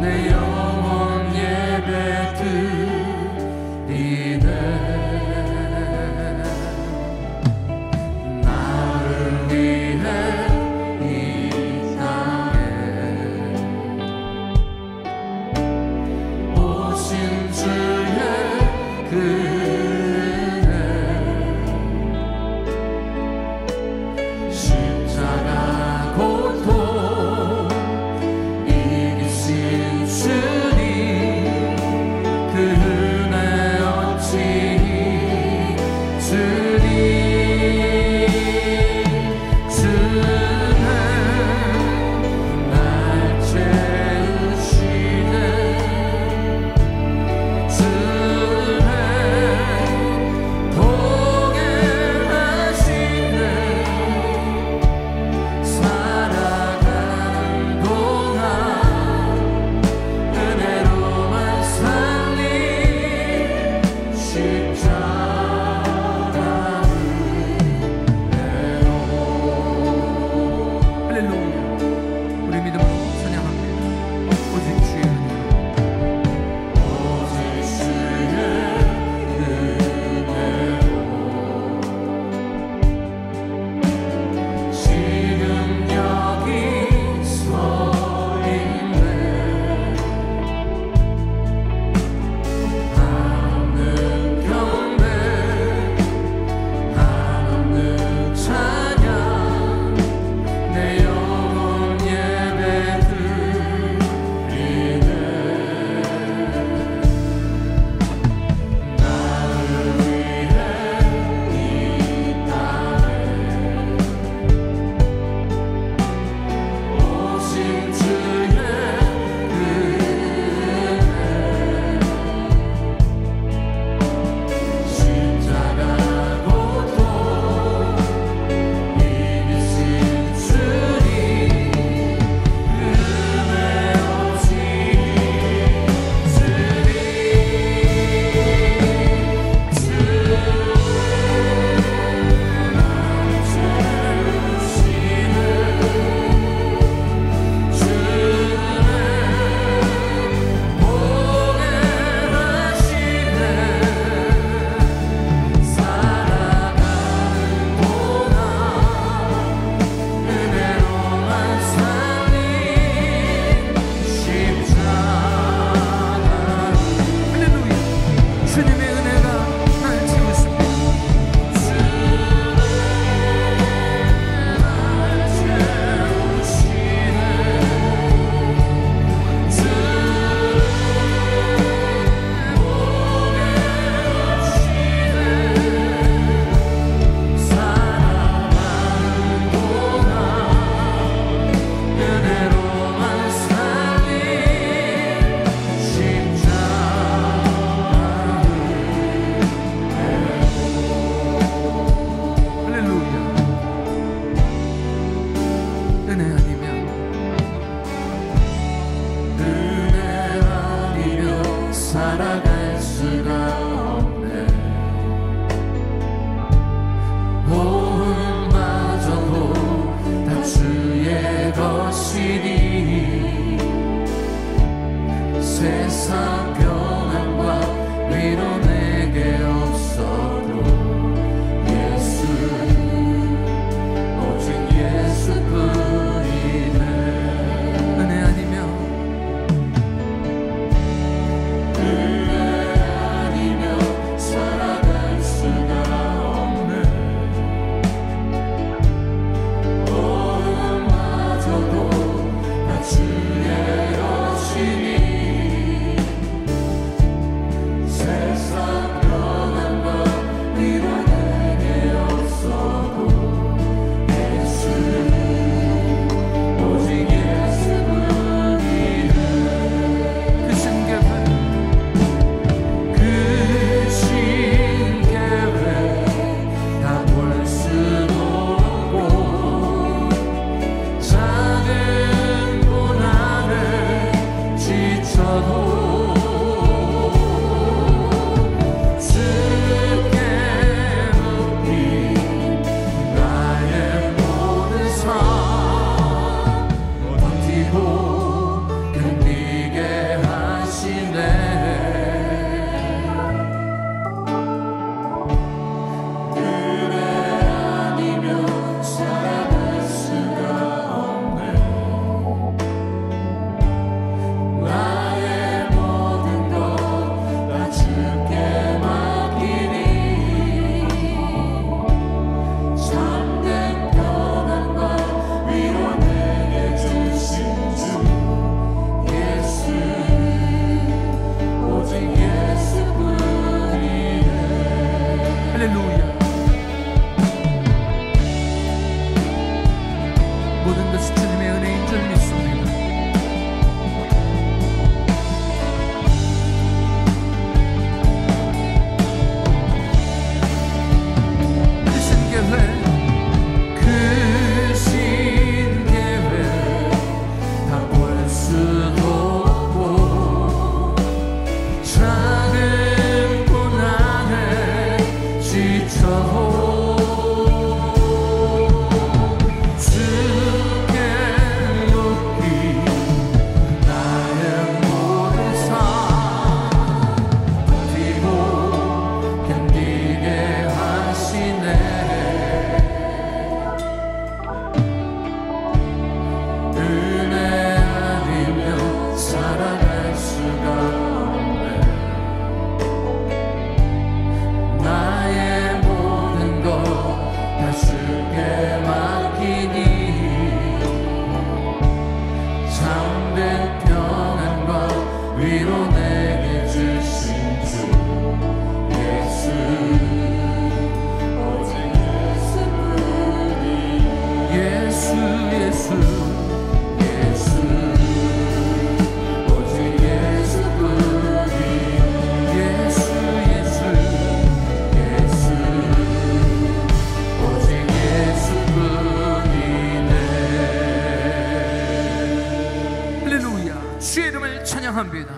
주의 참된 평안과 위로 내게 주신 주 예수 오직 예수뿐이 예수 예수 예수 오직 예수뿐이 예수 예수 예수 오직 예수뿐이네. 할렐루야. 주의 이름을 찬양합니다.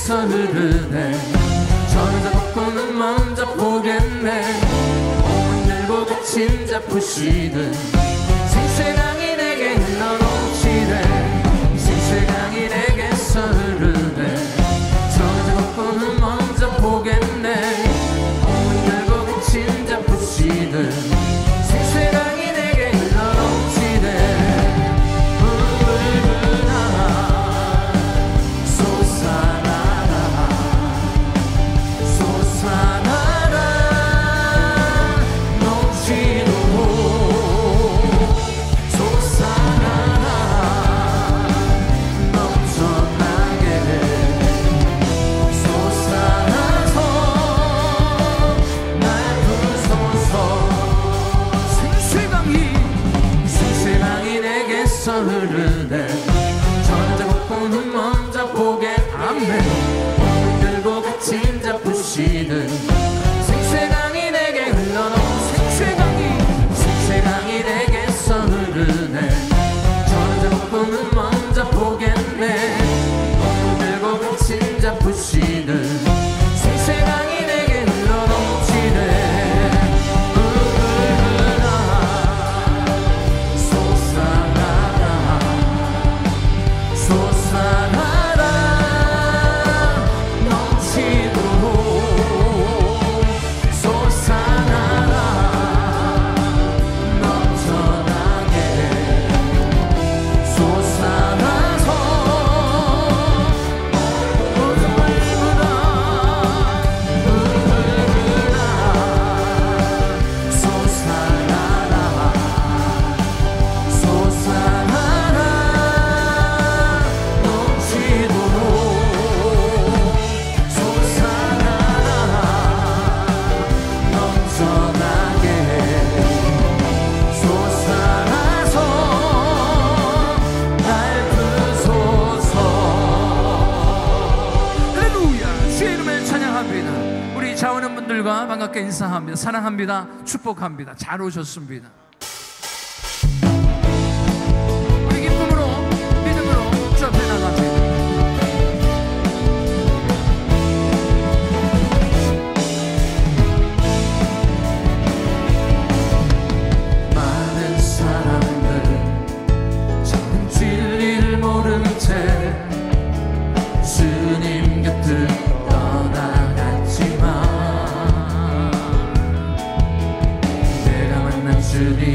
흐르네. 저는 잡고는 먼저 보겠네. 몸은 들고 갇힌 잡으시는 생수강이 내게 흘러넘치네. 생수강이 내게서 흐르네. 저는 잡고는 먼저 보겠네. 몸은 들고 갇힌 잡으시는 생수강이 내게 흘러넘치네. 흐르네. 저는 잡고는 먼저 보게. 아멘. 몸을 들고 갇힌 잡으시는 생수강이 내게 흘러넘. 생수강이 내게서 흐르네. 저는 잡고는 먼저 보겠네. 몸을 들고 갇힌 반갑습니다. 우리 자오는 분들과 반갑게 인사합니다. 사랑합니다. 축복합니다. 잘 오셨습니다. 우리 기쁨으로 믿음으로 주 앞에 나갑니다. 많은 사람들 저는 진리를 모른 채 주님 곁을 떠나갔지만 내가 만난 주님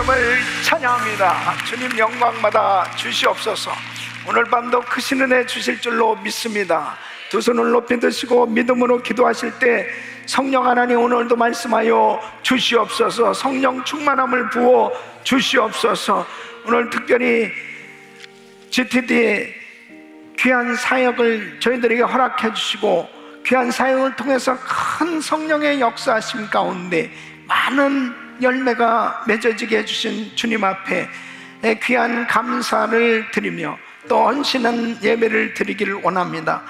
이름을 찬양합니다. 주님 영광받아 주시옵소서. 오늘 밤도 크신 은혜 주실 줄로 믿습니다. 두 손을 높이 드시고 믿음으로 기도하실 때 성령 하나님 오늘도 말씀하여 주시옵소서. 성령 충만함을 부어 주시옵소서. 오늘 특별히 GTD 귀한 사역을 저희들에게 허락해 주시고 귀한 사역을 통해서 큰 성령의 역사하심 가운데 많은 열매가 맺어지게 해주신 주님 앞에 귀한 감사를 드리며 또 헌신한 예배를 드리기를 원합니다.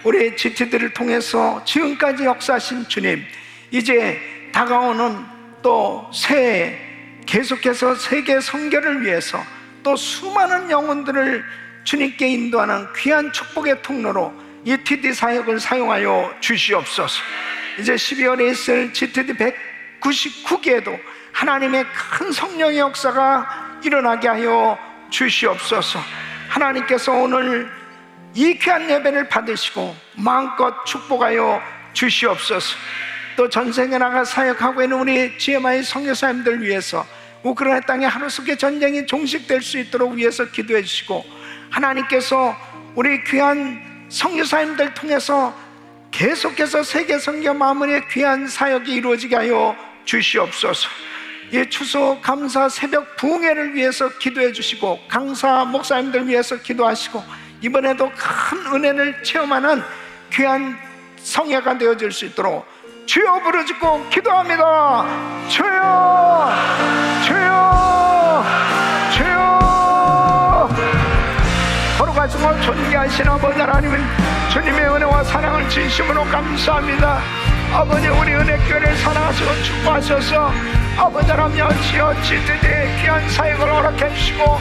우리 GTD를 통해서 지금까지 역사하신 주님, 이제 다가오는 또 새해 계속해서 세계 선교를 위해서 또 수많은 영혼들을 주님께 인도하는 귀한 축복의 통로로 이 TD 사역을 사용하여 주시옵소서. 이제 12월에 있을 GTD 199기에도 하나님의 큰 성령의 역사가 일어나게 하여 주시옵소서. 하나님께서 오늘 이 귀한 예배를 받으시고 마음껏 축복하여 주시옵소서. 또 전생에 나가 사역하고 있는 우리 GMI 선교사님들 위해서 우크라이나 땅에 하루속에 전쟁이 종식될 수 있도록 위해서 기도해 주시고, 하나님께서 우리 귀한 선교사님들 통해서 계속해서 세계 선교 마무리의 귀한 사역이 이루어지게 하여 주시옵소서. 이 추수 감사 새벽 부흥회를 위해서 기도해 주시고, 강사 목사님들 위해서 기도하시고, 이번에도 큰 은혜를 체험하는 귀한 성회가 되어질 수 있도록 주여 부르짖고 기도합니다. 주여, 주여, 주여. 거룩하시고 존귀하신 아버지 하나님은 주님의 은혜와 사랑을 진심으로 감사합니다. 아버지, 우리 은혜교회를 사랑하시고 축복하셔서 아버지 하나님 지어 GTD의 귀한 사역을 허락해 주시고,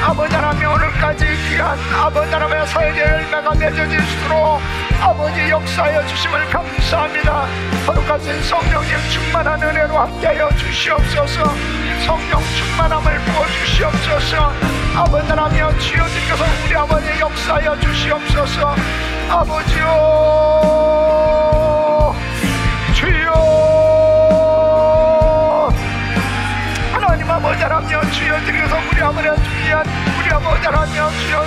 아버지 하나님 오늘까지 귀한 아버지 하나님의 사역의 열매가 맺어질수록 아버지 역사하여 주심을 감사합니다. 거룩하신 성령님 충만한 은혜로 함께하여 주시옵소서. 성령 충만함을 부어주시옵소서. 아버지 하나님 주여주께서 우리 아버지 역사하여 주시옵소서. 아버지요, 주여, 하나님 아버지 하나님 주여주께서 우리 아버지 주yan 우리 아버지 하나님 주여,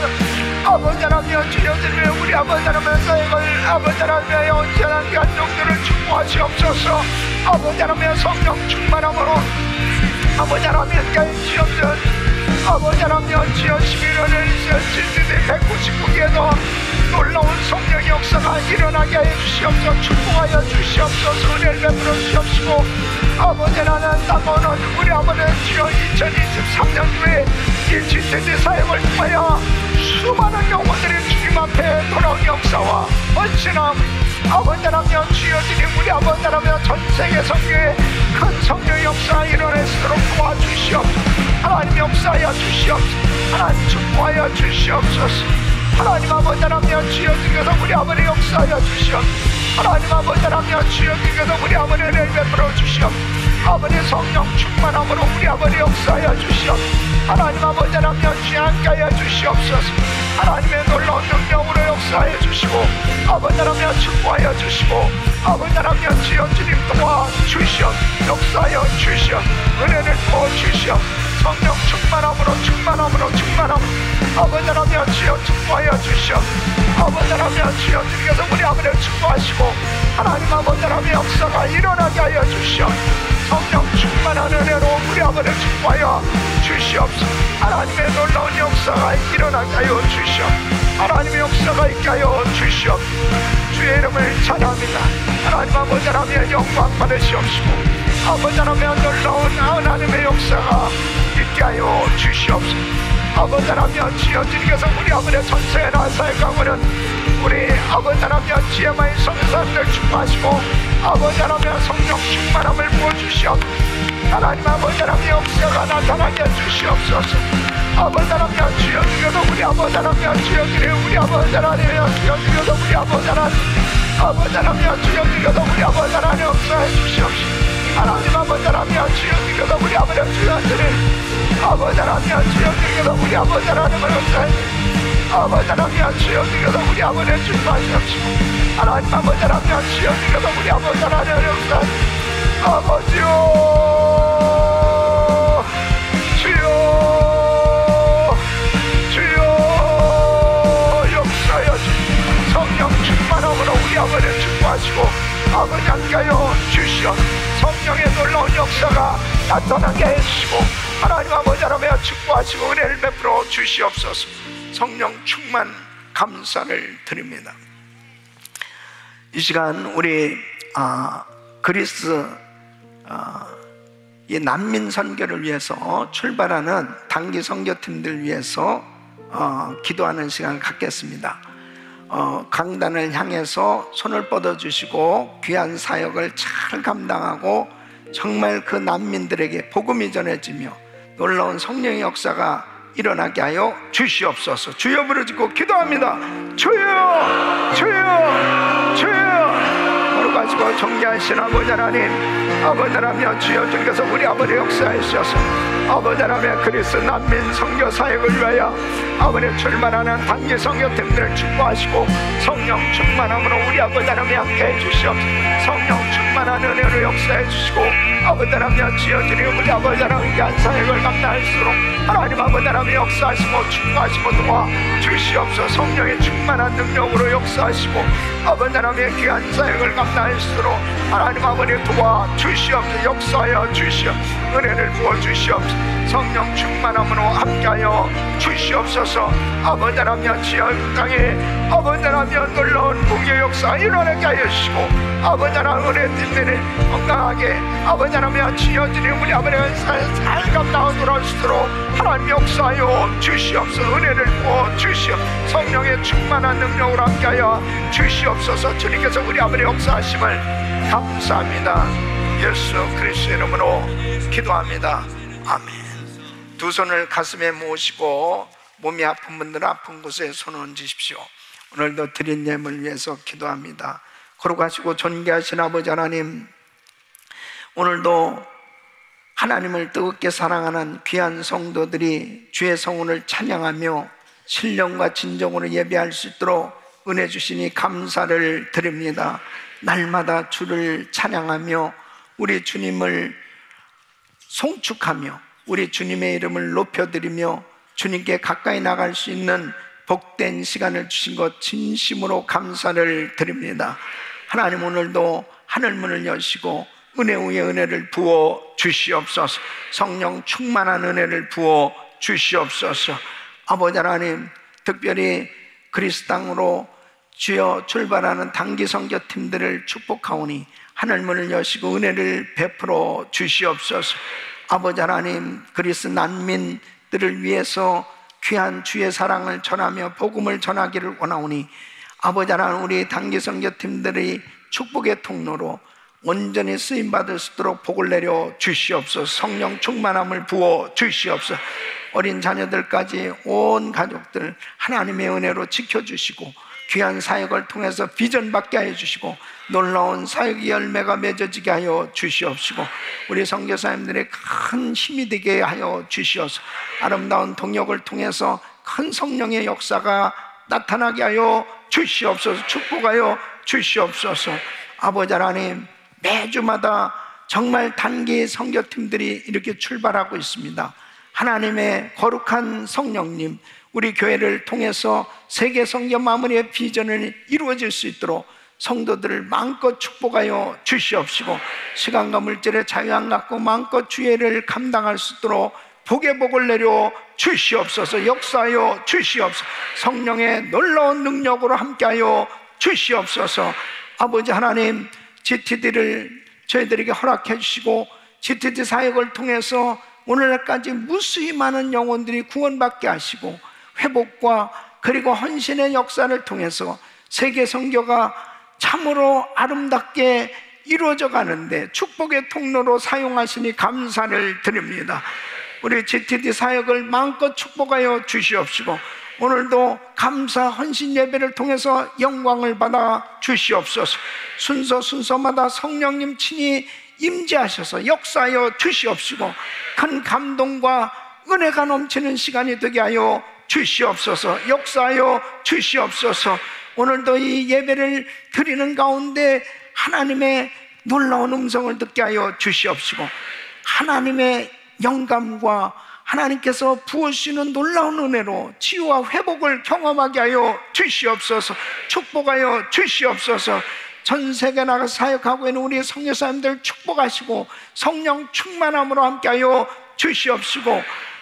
아버지 하나님 주여주며 우리 아버지 하나님의 사역을 아버지 하나님의 온전한 귀한 종들을 축복하시옵소서. 아버지 하나님의 성령 충만함으로 아버지 하나님께 주옵소서. 아버지 하나님 주여 11월에 있을 GTD 199기에도 놀라운 성령의 역사가 일어나게 하여 주시옵소서. 축복하여 주시옵소서. 은혜를 베풀어 주시옵시고, 아버지 나는 남오는 우리 아버지 주여 2023년 후에 이 GTD 사역을 통하여 수많은 영혼들이 주님 앞에 돌아온 역사와 헌신함, 아버지 하나님 주여 주님 우리 아버지 하나님 전세계 선교에 큰 성령의 역사가 일어날 수 있도록 도와주시옵소서. 하나님 역사하여 주시옵소서. 하나님 축복하여 주시옵소서. 하나님 아버지 하나님 주여 주께서 우리 아버지 역사하여 주시옵소서. 하나님 아버지 하나님 주여 주께서 우리 아버지를 베풀어 주시옵소서. 아버지 성령 충만함으로 우리 아버지 역사하여 주시옵소서. 하나님 아버지 하나님 주여 함께하여 주시옵소서. 하나님의 놀라운 능력으로 역사하여 주시고, 아버지 하나님 축복하여 주시고, 아버지 하나님 주여 주님 도와 주시옵소서. 역사하여 주시옵소서. 은혜를 부어 주시옵소서. 성령 충만함으로 아버지 하나님 주여 축복하여 주시옵소서. 아버지 하나님 주여 주께서 우리 아버지를 축복하시고, 하나님 아버지 하나님 역사가 일어나게 하여 주시옵소서. 성령 충만한 은혜로 우리 아버지를 축복하여 주시옵소서. 하나님의 놀라운 역사가 일어나게 하여 주시옵소서. 하나님의 역사가 있게 하여 주시옵소서. 주의 이름을 찬양합니다. 하나님 아버지 하나님의 영광 받으시옵시고, 아버지 하나님의 놀라운 하나님의 역사가 있게 하여 주시옵소서. 아버지 하나님 주여 주님께서 우리 아버지의 전세에 나사역하고는 우리 아버지 하나님 GMI 선교사님들 축복하시고, 아버지 하나님 성령 충만함을 부어주시옵소서. 하나님 아버지 하나님 역사가 나타나게 해주시옵소서. 아버지 하나님 주여 주께서 우리 아버지 하나님 주여 주여 우리 아버지 하나님 주여 주께서 우리 아버지 하나님 주여 주께서 우리 아버지 하나님 역사해 주시옵소서. 하나님 아버지 하나님 주여 주께서 우리 아버지 주여 주여 아버지 하나님 주여 주께서 우리 아버지 하나님을 역사해 아버지 하나님 주여 주께서 우리 아버지를 축복하시옵시고, 하나님 아버지 하나님 주여 주께서 우리 아버지 하나님을 역사해 아버지요, 아버지 함께하여 주시어 성령의 놀라운 역사가 나타나게 해주시고 하나님 아버지 하나님의 축복하시고 은혜를 베풀어 주시옵소서. 성령 충만 감사를 드립니다. 이 시간 우리 그리스 이 난민 선교를 위해서 출발하는 단기 선교팀들 위해서 기도하는 시간을 갖겠습니다. 강단을 향해서 손을 뻗어주시고 귀한 사역을 잘 감당하고 정말 그 난민들에게 복음이 전해지며 놀라운 성령의 역사가 일어나게 하여 주시옵소서. 주여 부르짖고 기도합니다. 주여 주여 주여. 거룩하시고 존귀하신 아버지 하나님, 아버지 하나님 주여 주께서 우리 아버지 역사에 있어서 아버지 하나님 그리스 난민 선교 사역을 위하여 아버지 출발하는 단기 선교팀들을 축복하시고 성령 충만함으로 우리 아버지 하나님 함께 해주시옵소서. 성령 충만한 은혜로 역사해 주시고 아버지 하나님 주여 주님 우리 아버지 하나님 귀한 사역을 감당할수록 하나님 아버지 하나님 역사하시고 축복하시고 도와주시옵소서. 성령의 충만한 능력으로 역사하시고 아버지 하나님의 귀한 사역을 감당할수록 하나님 아버지 도와주시옵소서. 역사하여 주시옵소서. 은혜를 부어주시옵소서. 성령 충만함으로 함께하여 주시옵소서. 아버지 하나님 지하 땅에 아버지 하나님 놀라운 공의 역사 일어나게 하여 주시고 아버지 하나님 은혜 뒷면에 건강하게 아버지 하나님 지어지는 우리 아버지 잘 감당하고 돌아오시도록 하나님 역사하여 주시옵소서. 은혜를 부어주시옵소서. 성령의 충만한 능력으로 함께하여 주시옵소서. 주님께서 우리 아버지 역사하심을 감사합니다. 예수 그리스도의 이름으로 기도합니다. 아멘. 두 손을 가슴에 모으시고 몸이 아픈 분들은 아픈 곳에 손을 얹으십시오. 오늘도 드린 예물을 위해서 기도합니다. 거룩하시고 존귀하신 아버지 하나님, 오늘도 하나님을 뜨겁게 사랑하는 귀한 성도들이 주의 성원을 찬양하며 신령과 진정으로 예배할 수 있도록 은혜 주시니 감사를 드립니다. 날마다 주를 찬양하며 우리 주님을 송축하며 우리 주님의 이름을 높여드리며 주님께 가까이 나갈 수 있는 복된 시간을 주신 것 진심으로 감사를 드립니다. 하나님 오늘도 하늘문을 여시고 은혜 위에 은혜를 부어 주시옵소서. 성령 충만한 은혜를 부어 주시옵소서. 아버지 하나님, 특별히 그리스 땅으로 주여 출발하는 단기 선교팀들을 축복하오니 하늘문을 여시고 은혜를 베풀어 주시옵소서. 아버지 하나님, 그리스 난민들을 위해서 귀한 주의 사랑을 전하며 복음을 전하기를 원하오니 아버지 하나님, 우리 단기 선교팀들이 축복의 통로로 온전히 쓰임받을 수 있도록 복을 내려 주시옵소서. 성령 충만함을 부어 주시옵소서. 어린 자녀들까지 온 가족들 하나님의 은혜로 지켜주시고 귀한 사역을 통해서 비전 받게 하여 주시고 놀라운 사역의 열매가 맺어지게 하여 주시옵시고 우리 선교사님들의 큰 힘이 되게 하여 주시옵소서. 아름다운 동역을 통해서 큰 성령의 역사가 나타나게 하여 주시옵소서. 축복하여 주시옵소서. 아버지 하나님, 매주마다 정말 단기 선교팀들이 이렇게 출발하고 있습니다. 하나님의 거룩한 성령님, 우리 교회를 통해서 세계 선교 마무리의 비전을 이루어질 수 있도록 성도들을 마음껏 축복하여 주시옵시고 시간과 물질의 자유 안 갖고 마음껏 주의를 감당할 수 있도록 복의 복을 내려 주시옵소서. 역사하여 주시옵소서. 성령의 놀라운 능력으로 함께하여 주시옵소서. 아버지 하나님, GTD를 저희들에게 허락해 주시고 GTD 사역을 통해서 오늘날까지 무수히 많은 영혼들이 구원받게 하시고 회복과 그리고 헌신의 역사를 통해서 세계 선교가 참으로 아름답게 이루어져 가는데 축복의 통로로 사용하시니 감사를 드립니다. 우리 GTD 사역을 마음껏 축복하여 주시옵시고 오늘도 감사 헌신 예배를 통해서 영광을 받아 주시옵소서. 순서마다 성령님 친히 임재하셔서 역사하여 주시옵시고 큰 감동과 은혜가 넘치는 시간이 되게 하여 주시옵소서. 역사하여 주시옵소서. 오늘도 이 예배를 드리는 가운데 하나님의 놀라운 음성을 듣게 하여 주시옵시고 하나님의 영감과 하나님께서 부어주시는 놀라운 은혜로 치유와 회복을 경험하게 하여 주시옵소서. 축복하여 주시옵소서. 전 세계 나가 사역하고 있는 우리 선교사님들 축복하시고 성령 충만함으로 함께하여 주시옵시고,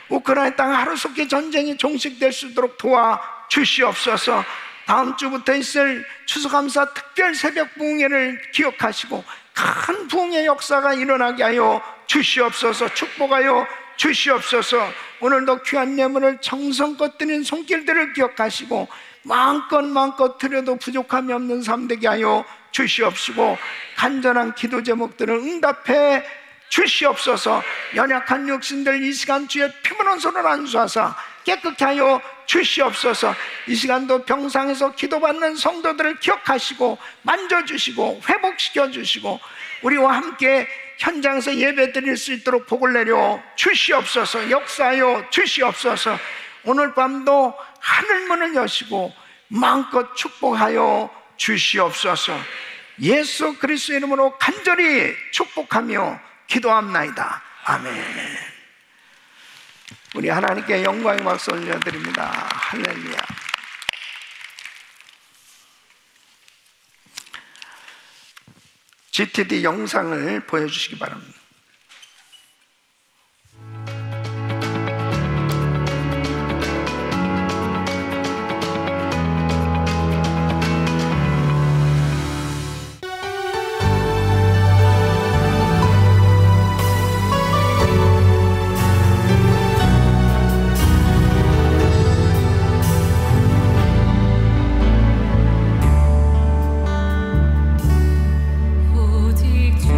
우크라이나 땅 하루속히 전쟁이 종식될 수 있도록 도와 주시옵소서. 다음 주부터 있을 추수감사 특별 새벽 부흥회를 기억하시고 큰 부흥의 역사가 일어나게 하여 주시옵소서. 축복하여 주시옵소서. 오늘도 귀한 예물을 정성껏 드린 손길들을 기억하시고 마음껏 드려도 부족함이 없는 삶 되게 하여 주시옵시고, 간절한 기도 제목들을 응답해 주시옵소서. 연약한 육신들 이 시간 주의 피부는 손을 안수하사 깨끗게 하여 주시옵소서. 이 시간도 병상에서 기도받는 성도들을 기억하시고 만져주시고 회복시켜 주시고 우리와 함께 현장에서 예배 드릴 수 있도록 복을 내려 주시옵소서. 역사하여 주시옵소서. 오늘 밤도 하늘문을 여시고 마음껏 축복하여 주시옵소서. 예수 그리스도 이름으로 간절히 축복하며 기도합나이다. 아멘. 우리 하나님께 영광의 박수 올려드립니다. 할렐루야. GTD 영상을 보여주시기 바랍니다. 오직 주의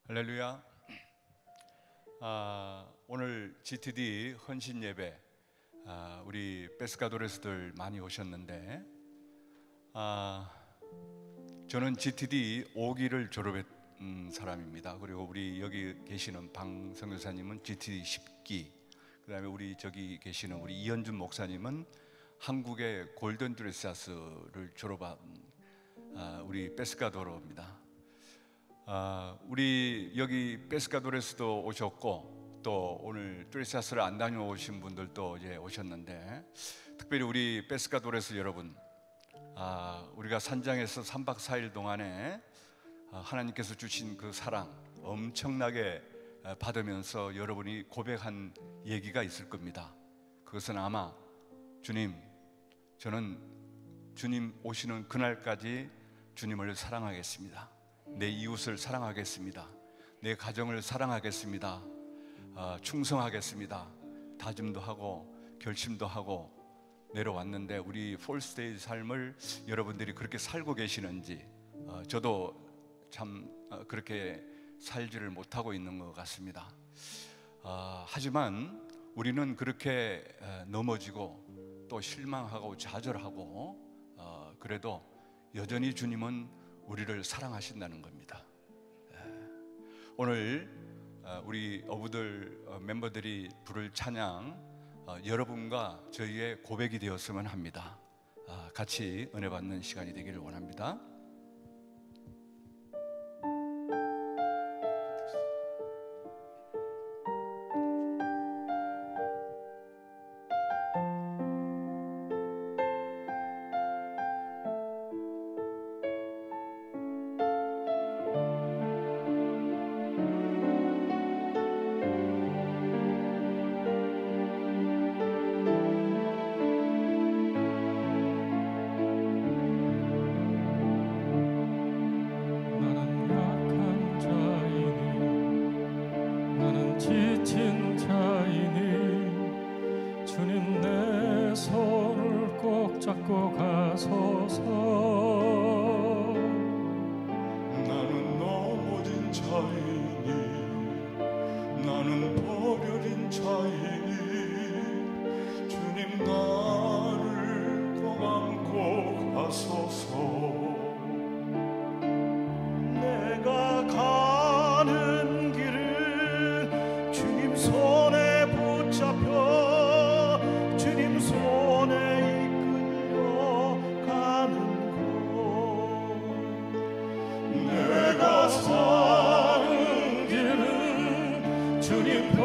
할렐루야. 오늘 GTD 헌신 예배 우리 베스카도레스들 많이 오셨는데 저는 GTD 5기를 졸업한 사람입니다. 그리고 우리 여기 계시는 방 선교사님은 GTD 10기, 그 다음에 우리 저기 계시는 우리 이현준 목사님은 한국의 골든 드레사스를 졸업한 우리 베스카도로입니다. 우리 여기 베스카도레스도 오셨고 또 오늘 드레사스를 안 다녀오신 분들도 이제 오셨는데, 특별히 우리 베스카도레스 여러분, 우리가 산장에서 3박 4일 동안에 하나님께서 주신 그 사랑 엄청나게 받으면서 여러분이 고백한 얘기가 있을 겁니다. 그것은 아마 주님, 저는 주님 오시는 그날까지 주님을 사랑하겠습니다. 내 이웃을 사랑하겠습니다. 내 가정을 사랑하겠습니다. 충성하겠습니다. 다짐도 하고 결심도 하고 내려왔는데, 우리 폴스테이 삶을 여러분들이 그렇게 살고 계시는지 저도 참 그렇게 살지를 못하고 있는 것 같습니다. 하지만 우리는 그렇게 넘어지고 또 실망하고 좌절하고 그래도 여전히 주님은 우리를 사랑하신다는 겁니다. 오늘 우리 어부들 멤버들이 부를 찬양, 여러분과 저희의 고백이 되었으면 합니다. 같이 은혜 받는 시간이 되기를 원합니다. 지친 자이니 주님 내 손을 꼭 잡고 가소서. 나는 넘어진 자이니, 나는 버려진 자이니 주님 나를 꼭 안고 가소서. 내가 가는 길은 주님 손에 붙잡혀 주님 손에 이끌려 가는 곳. 내가 사는 길은 주님 품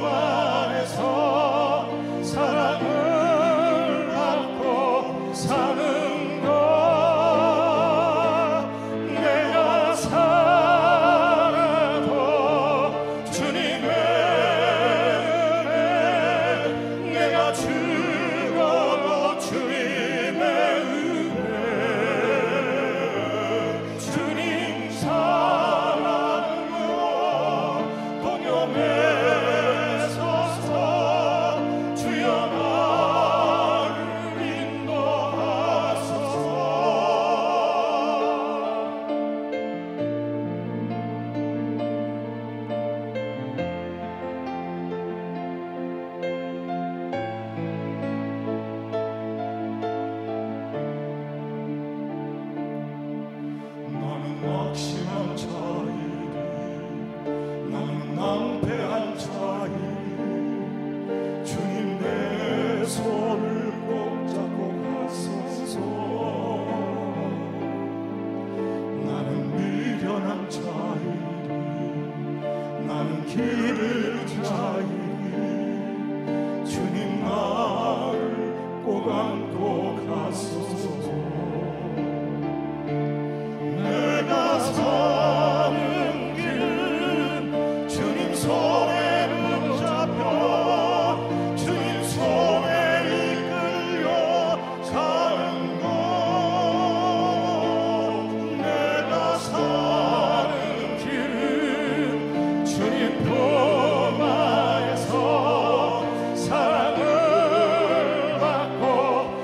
안에서 사랑을 받고 사는 것. 내가 살아도 주님의 은혜, 내가 죽어도 주님의 은혜. 주님 사랑으로 동역해서서 주여 나를 인도하소서. 나는 낙심한 자이니, 나는 낭패한 자이니 주님 내 손을 꼭 잡고 가소서. 나는 미련한 자이니, 나는 길을 자이니 주님 나를 꼭 안고 가소서. 내가 사는 길은 주님 손에 붙잡혀 주님 손에 이끌려 가는 곳. 내가 사는 길은 주님 품 안에서 사랑을 받고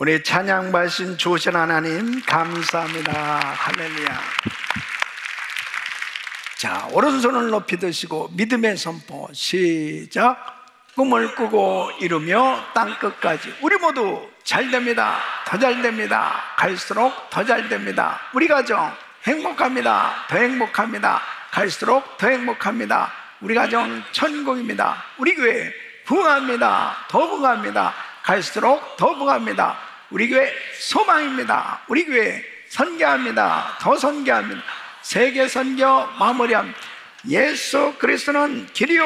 우리 찬양 받으신 주신 하나님 감사합니다. 할렐루야. 자, 오른손을 높이 드시고 믿음의 선포 시작. 꿈을 꾸고 이루며 땅끝까지 우리 모두 잘됩니다. 더 잘됩니다. 갈수록 더 잘됩니다. 우리 가정 행복합니다. 더 행복합니다. 갈수록 더 행복합니다. 우리 가정 천국입니다. 우리 교회 부흥합니다. 더 부흥합니다. 갈수록 더 부흥합니다. 우리 교회 소망입니다. 우리 교회 선교합니다. 더 선교합니다. 세계 선교 마무리합니다. 예수 그리스도는 길이요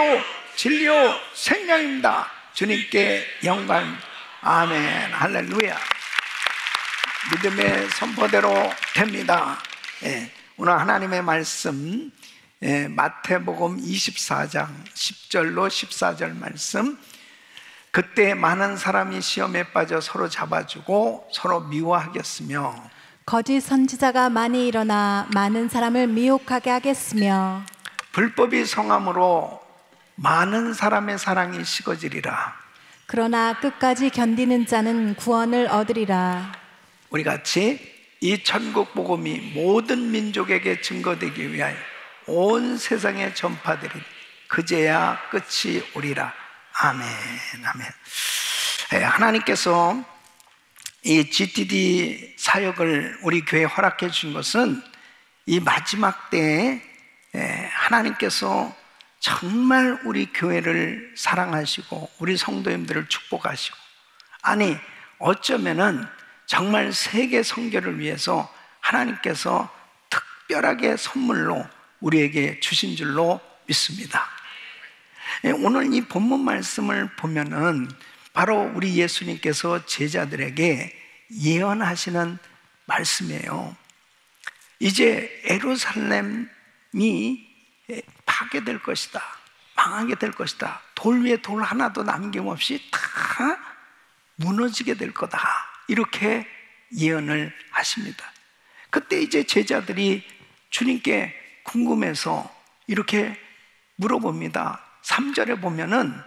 진리요 생명입니다. 주님께 영광. 아멘. 할렐루야. 믿음의 선포대로 됩니다. 오늘 하나님의 말씀 마태복음 24장 10절로 14절 말씀. 그때 많은 사람이 시험에 빠져 서로 잡아주고 서로 미워하겠으며 거짓 선지자가 많이 일어나 많은 사람을 미혹하게 하겠으며 불법이 성함으로 많은 사람의 사랑이 식어지리라. 그러나 끝까지 견디는 자는 구원을 얻으리라. 우리 같이 이 천국 복음이 모든 민족에게 증거되기 위하여 온 세상에 전파되리니 그제야 끝이 오리라. 아멘. 아멘. 하나님께서 이 GTD 사역을 우리 교회에 허락해 주신 것은 이 마지막 때에 하나님께서 정말 우리 교회를 사랑하시고 우리 성도님들을 축복하시고, 아니 어쩌면은 정말 세계 선교를 위해서 하나님께서 특별하게 선물로 우리에게 주신 줄로 믿습니다. 오늘 이 본문 말씀을 보면은 바로 우리 예수님께서 제자들에게 예언하시는 말씀이에요. 이제 예루살렘이 파괴될 것이다, 망하게 될 것이다, 돌 위에 돌 하나도 남김없이 다 무너지게 될 거다, 이렇게 예언을 하십니다. 그때 이제 제자들이 주님께 궁금해서 이렇게 물어봅니다. 3절에 보면은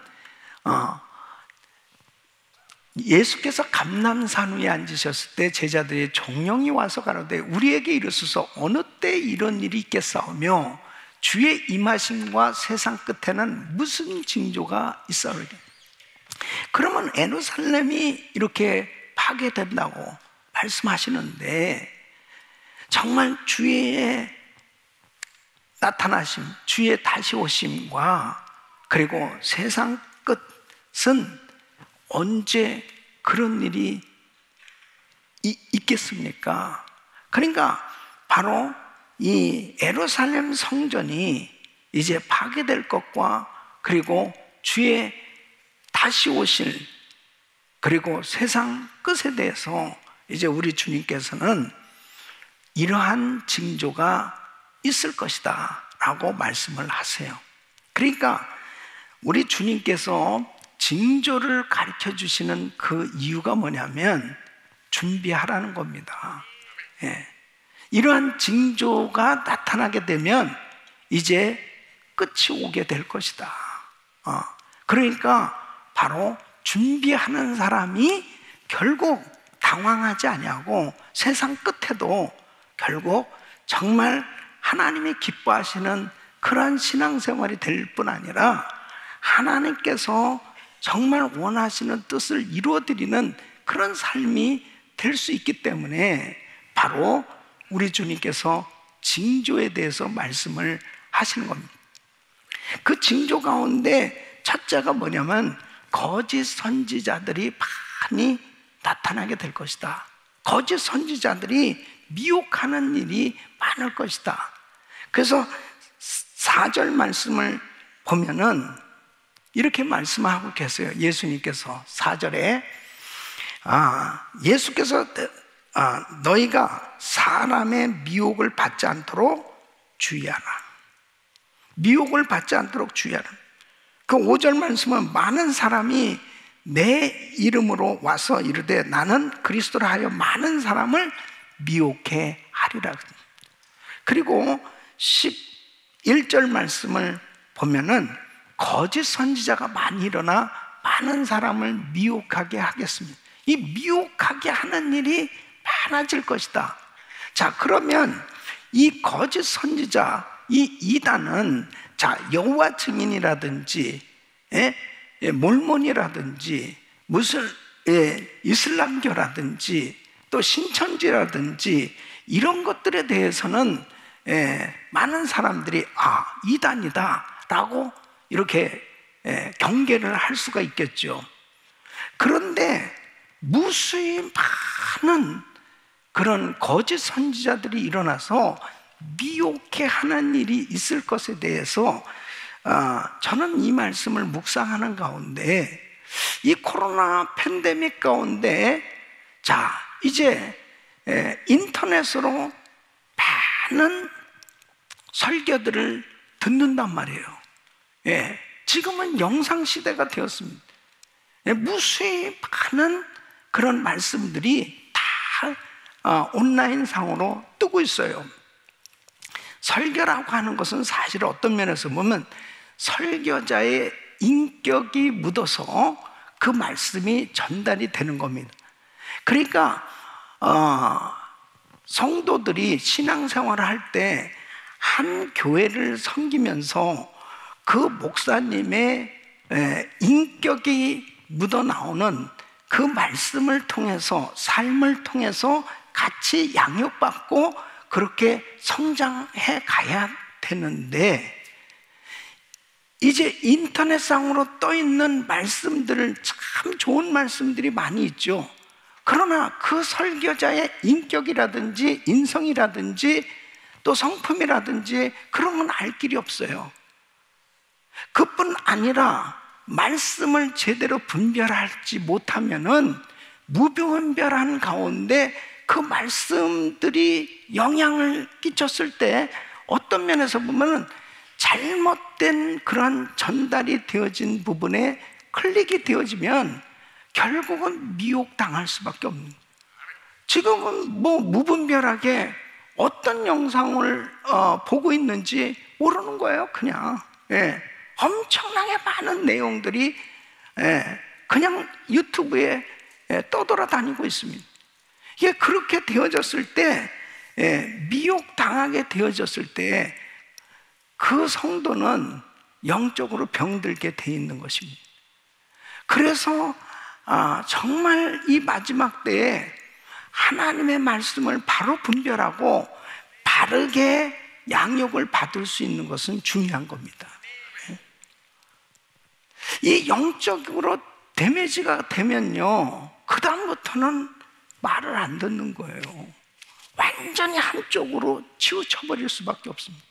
예수께서 감람산 위에 앉으셨을 때 제자들의 종령이 와서 가로되 우리에게 이르소서 어느 때 이런 일이 있겠사오며 주의 임하심과 세상 끝에는 무슨 징조가 있사오리니. 그러면 예루살렘이 이렇게 파괴된다고 말씀하시는데 정말 주의 나타나심, 주의 다시 오심과 그리고 세상 끝은 언제 그런 일이 있겠습니까? 그러니까 바로 이 예루살렘 성전이 이제 파괴될 것과 그리고 주의 다시 오실 그리고 세상 끝에 대해서 이제 우리 주님께서는 이러한 징조가 있을 것이다 라고 말씀을 하세요. 그러니까 우리 주님께서 징조를 가르쳐 주시는 그 이유가 뭐냐면 준비하라는 겁니다. 이러한 징조가 나타나게 되면 이제 끝이 오게 될 것이다. 그러니까 바로 준비하는 사람이 결국 당황하지 아니하고 세상 끝에도 결국 정말 하나님이 기뻐하시는 그러한 신앙생활이 될 뿐 아니라 하나님께서 정말 원하시는 뜻을 이루어드리는 그런 삶이 될 수 있기 때문에 바로 우리 주님께서 징조에 대해서 말씀을 하시는 겁니다. 그 징조 가운데 첫째가 뭐냐면 거짓 선지자들이 많이 나타나게 될 것이다. 거짓 선지자들이 미혹하는 일이 많을 것이다. 그래서 4절 말씀을 보면은 이렇게 말씀하고 계세요. 예수님께서 4절에 예수께서 너희가 사람의 미혹을 받지 않도록 주의하라. 미혹을 받지 않도록 주의하라. 그 5절 말씀은 많은 사람이 내 이름으로 와서 이르되 나는 그리스도라 하여 많은 사람을 미혹해 하리라. 그리고 11절 말씀을 보면은 거짓 선지자가 많이 일어나 많은 사람을 미혹하게 하겠습니다. 이 미혹하게 하는 일이 많아질 것이다. 자, 그러면 이 거짓 선지자, 이 이단은 자, 여호와 증인이라든지 몰몬이라든지 무슨 이슬람교라든지 또 신천지라든지 이런 것들에 대해서는 많은 사람들이 이단이다 라고 이렇게 경계를 할 수가 있겠죠. 그런데 무수히 많은 그런 거짓 선지자들이 일어나서 미혹해 하는 일이 있을 것에 대해서 저는 이 말씀을 묵상하는 가운데 이 코로나 팬데믹 가운데 자, 이제 인터넷으로 많은 설교들을 듣는단 말이에요. 지금은 영상 시대가 되었습니다. 무수히 많은 그런 말씀들이 다 온라인 상으로 뜨고 있어요. 설교라고 하는 것은 사실 어떤 면에서 보면 설교자의 인격이 묻어서 그 말씀이 전달이 되는 겁니다. 그러니까 성도들이 신앙생활을 할 때 한 교회를 섬기면서 그 목사님의 인격이 묻어나오는 그 말씀을 통해서, 삶을 통해서 같이 양육받고 그렇게 성장해 가야 되는데, 이제 인터넷상으로 떠 있는 말씀들을 참 좋은 말씀들이 많이 있죠. 그러나 그 설교자의 인격이라든지 인성이라든지 또 성품이라든지 그런 건 알 길이 없어요. 그뿐 아니라 말씀을 제대로 분별하지 못하면은 무분별한 가운데 그 말씀들이 영향을 끼쳤을 때 어떤 면에서 보면은 잘못된 그런 전달이 되어진 부분에 클릭이 되어지면 결국은 미혹당할 수밖에 없는 거예요. 지금은 뭐 무분별하게 어떤 영상을 보고 있는지 모르는 거예요. 그냥 엄청나게 많은 내용들이 그냥 유튜브에 떠돌아다니고 있습니다. 이게 그렇게 되어졌을 때, 미혹당하게 되어졌을 때 그 성도는 영적으로 병들게 돼 있는 것입니다. 그래서 정말 이 마지막 때에 하나님의 말씀을 바로 분별하고 바르게 양육을 받을 수 있는 것은 중요한 겁니다. 이 영적으로 데미지가 되면요, 그 다음부터는 말을 안 듣는 거예요. 완전히 한쪽으로 치우쳐버릴 수밖에 없습니다.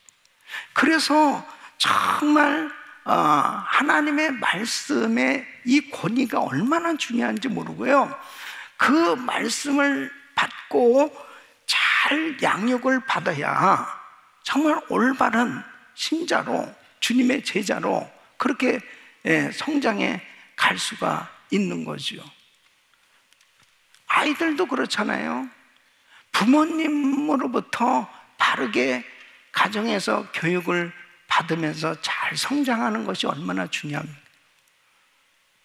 그래서 정말 하나님의 말씀의 이 권위가 얼마나 중요한지 모르고요, 그 말씀을 받고 잘 양육을 받아야 정말 올바른 신자로, 주님의 제자로 그렇게 성장해 갈 수가 있는 거죠. 아이들도 그렇잖아요. 부모님으로부터 바르게 가정에서 교육을 받으면서 잘 성장하는 것이 얼마나 중요합니까?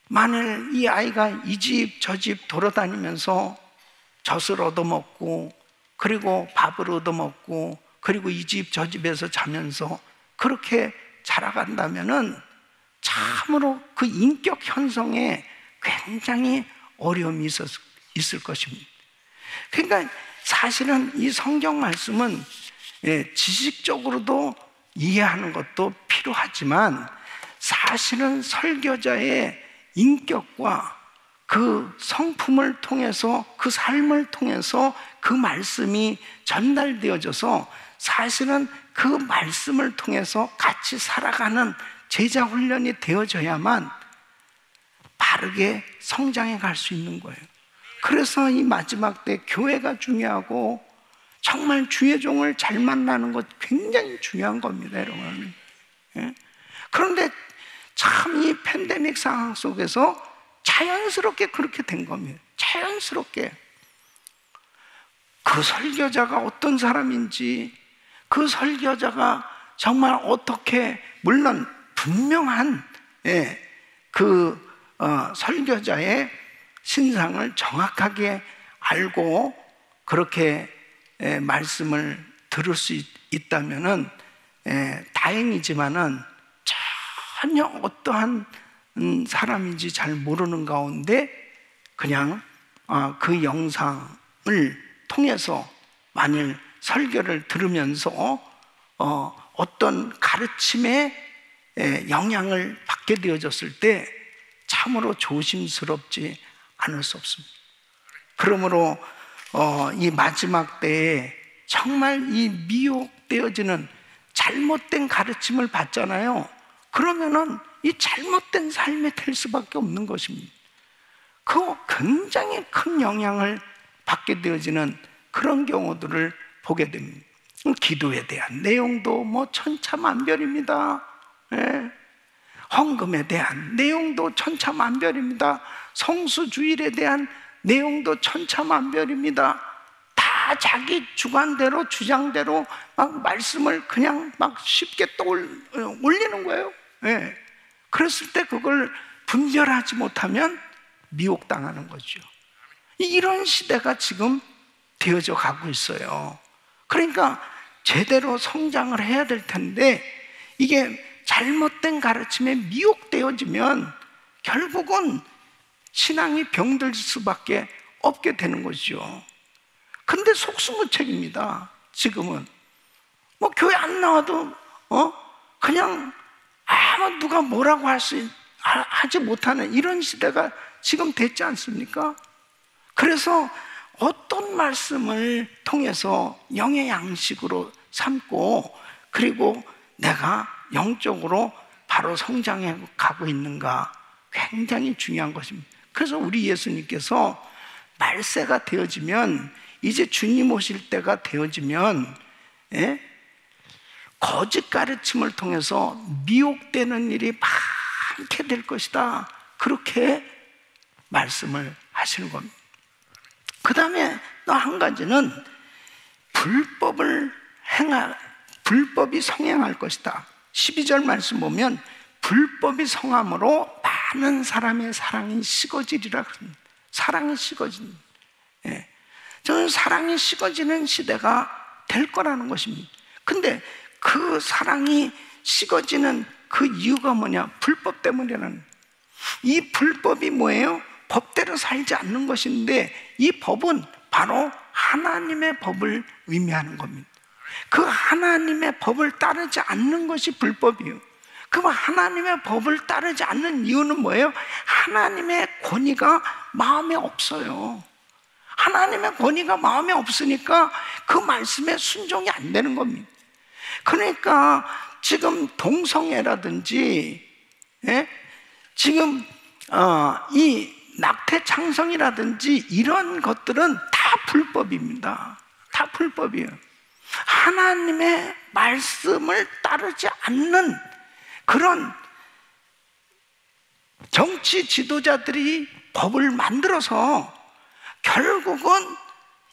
만일 이 아이가 이 집 저 집 돌아다니면서 젖을 얻어먹고 그리고 밥을 얻어먹고 그리고 이 집 저 집에서 자면서 그렇게 자라간다면은 참으로 그 인격 형성에 굉장히 어려움이 있을 것입니다. 그러니까 사실은 이 성경 말씀은 지식적으로도 이해하는 것도 필요하지만 사실은 설교자의 인격과 그 성품을 통해서, 그 삶을 통해서 그 말씀이 전달되어져서 사실은 그 말씀을 통해서 같이 살아가는 제자 훈련이 되어져야만 바르게 성장해 갈 수 있는 거예요. 그래서 이 마지막 때 교회가 중요하고 정말 주의 종을 잘 만나는 것 굉장히 중요한 겁니다, 여러분. 그런데 참 이 팬데믹 상황 속에서 자연스럽게 그렇게 된 겁니다. 자연스럽게. 그 설교자가 어떤 사람인지, 그 설교자가 정말 어떻게, 물론 분명한 그 설교자의 신상을 정확하게 알고 그렇게 말씀을 들을 수 있다면은 다행이지만은 전혀 어떠한 사람인지 잘 모르는 가운데 그냥 그 영상을 통해서 만일 설교를 들으면서 어떤 가르침에 영향을 받게 되어졌을 때 참으로 조심스럽지 않을 수 없습니다. 그러므로 이 마지막 때에 정말 이 미혹되어지는 잘못된 가르침을 받잖아요. 그러면은 이 잘못된 삶이 될 수밖에 없는 것입니다. 그 굉장히 큰 영향을 받게 되어지는 그런 경우들을 보게 됩니다. 기도에 대한 내용도 뭐 천차만별입니다. 헌금에 대한 내용도 천차만별입니다. 성수주일에 대한 내용도 천차만별입니다. 다 자기 주관대로 주장대로 막 말씀을 그냥 막 쉽게 올리는 거예요. 그랬을 때 그걸 분별하지 못하면 미혹당하는 거죠. 이런 시대가 지금 되어져 가고 있어요. 그러니까 제대로 성장을 해야 될 텐데 이게 잘못된 가르침에 미혹되어지면 결국은 신앙이 병들 수밖에 없게 되는 거죠. 근데 속수무책입니다. 지금은 뭐 교회 안 나와도 그냥 아무 누가 뭐라고 하지 못하는 이런 시대가 지금 됐지 않습니까? 그래서 어떤 말씀을 통해서 영의 양식으로 삼고 그리고 내가 영적으로 바로 성장해 가고 있는가 굉장히 중요한 것입니다. 그래서 우리 예수님께서 말세가 되어지면 이제 주님 오실 때가 되어지면 거짓 가르침을 통해서 미혹되는 일이 많게 될 것이다. 그렇게 말씀을 하시는 겁니다. 그 다음에 또 한 가지는 불법이 성행할 것이다. 12절 말씀 보면 불법이 성함으로 많은 사람의 사랑이 식어지리라 그럽니다. 사랑이 식어진. 저는 사랑이 식어지는 시대가 될 거라는 것입니다. 근데 그 사랑이 식어지는 그 이유가 뭐냐? 불법 때문이라는. 이 불법이 뭐예요? 법대로 살지 않는 것인데 이 법은 바로 하나님의 법을 의미하는 겁니다. 그 하나님의 법을 따르지 않는 것이 불법이에요. 그럼 하나님의 법을 따르지 않는 이유는 뭐예요? 하나님의 권위가 마음에 없어요. 하나님의 권위가 마음에 없으니까 그 말씀에 순종이 안 되는 겁니다. 그러니까 지금 동성애라든지 지금 이 낙태 창성이라든지 이런 것들은 다 불법입니다. 다 불법이에요. 하나님의 말씀을 따르지 않는 그런 정치 지도자들이 법을 만들어서 결국은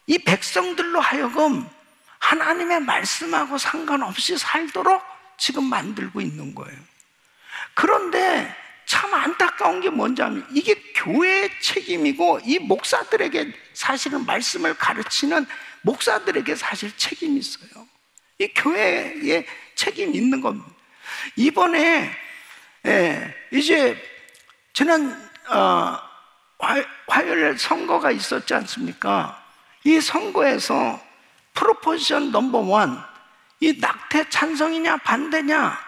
이 백성들로 하여금 하나님의 말씀하고 상관없이 살도록 지금 만들고 있는 거예요. 그런데 참 안타까운 게 뭔지 하면 이게 교회의 책임이고 이 목사들에게 사실은 말씀을 가르치는 목사들에게 사실 책임이 있어요. 이 교회에 책임이 있는 겁니다. 이번에 이제 지난 화요일 선거가 있었지 않습니까? 이 선거에서 프로포지션 넘버 원, 이 낙태 찬성이냐 반대냐,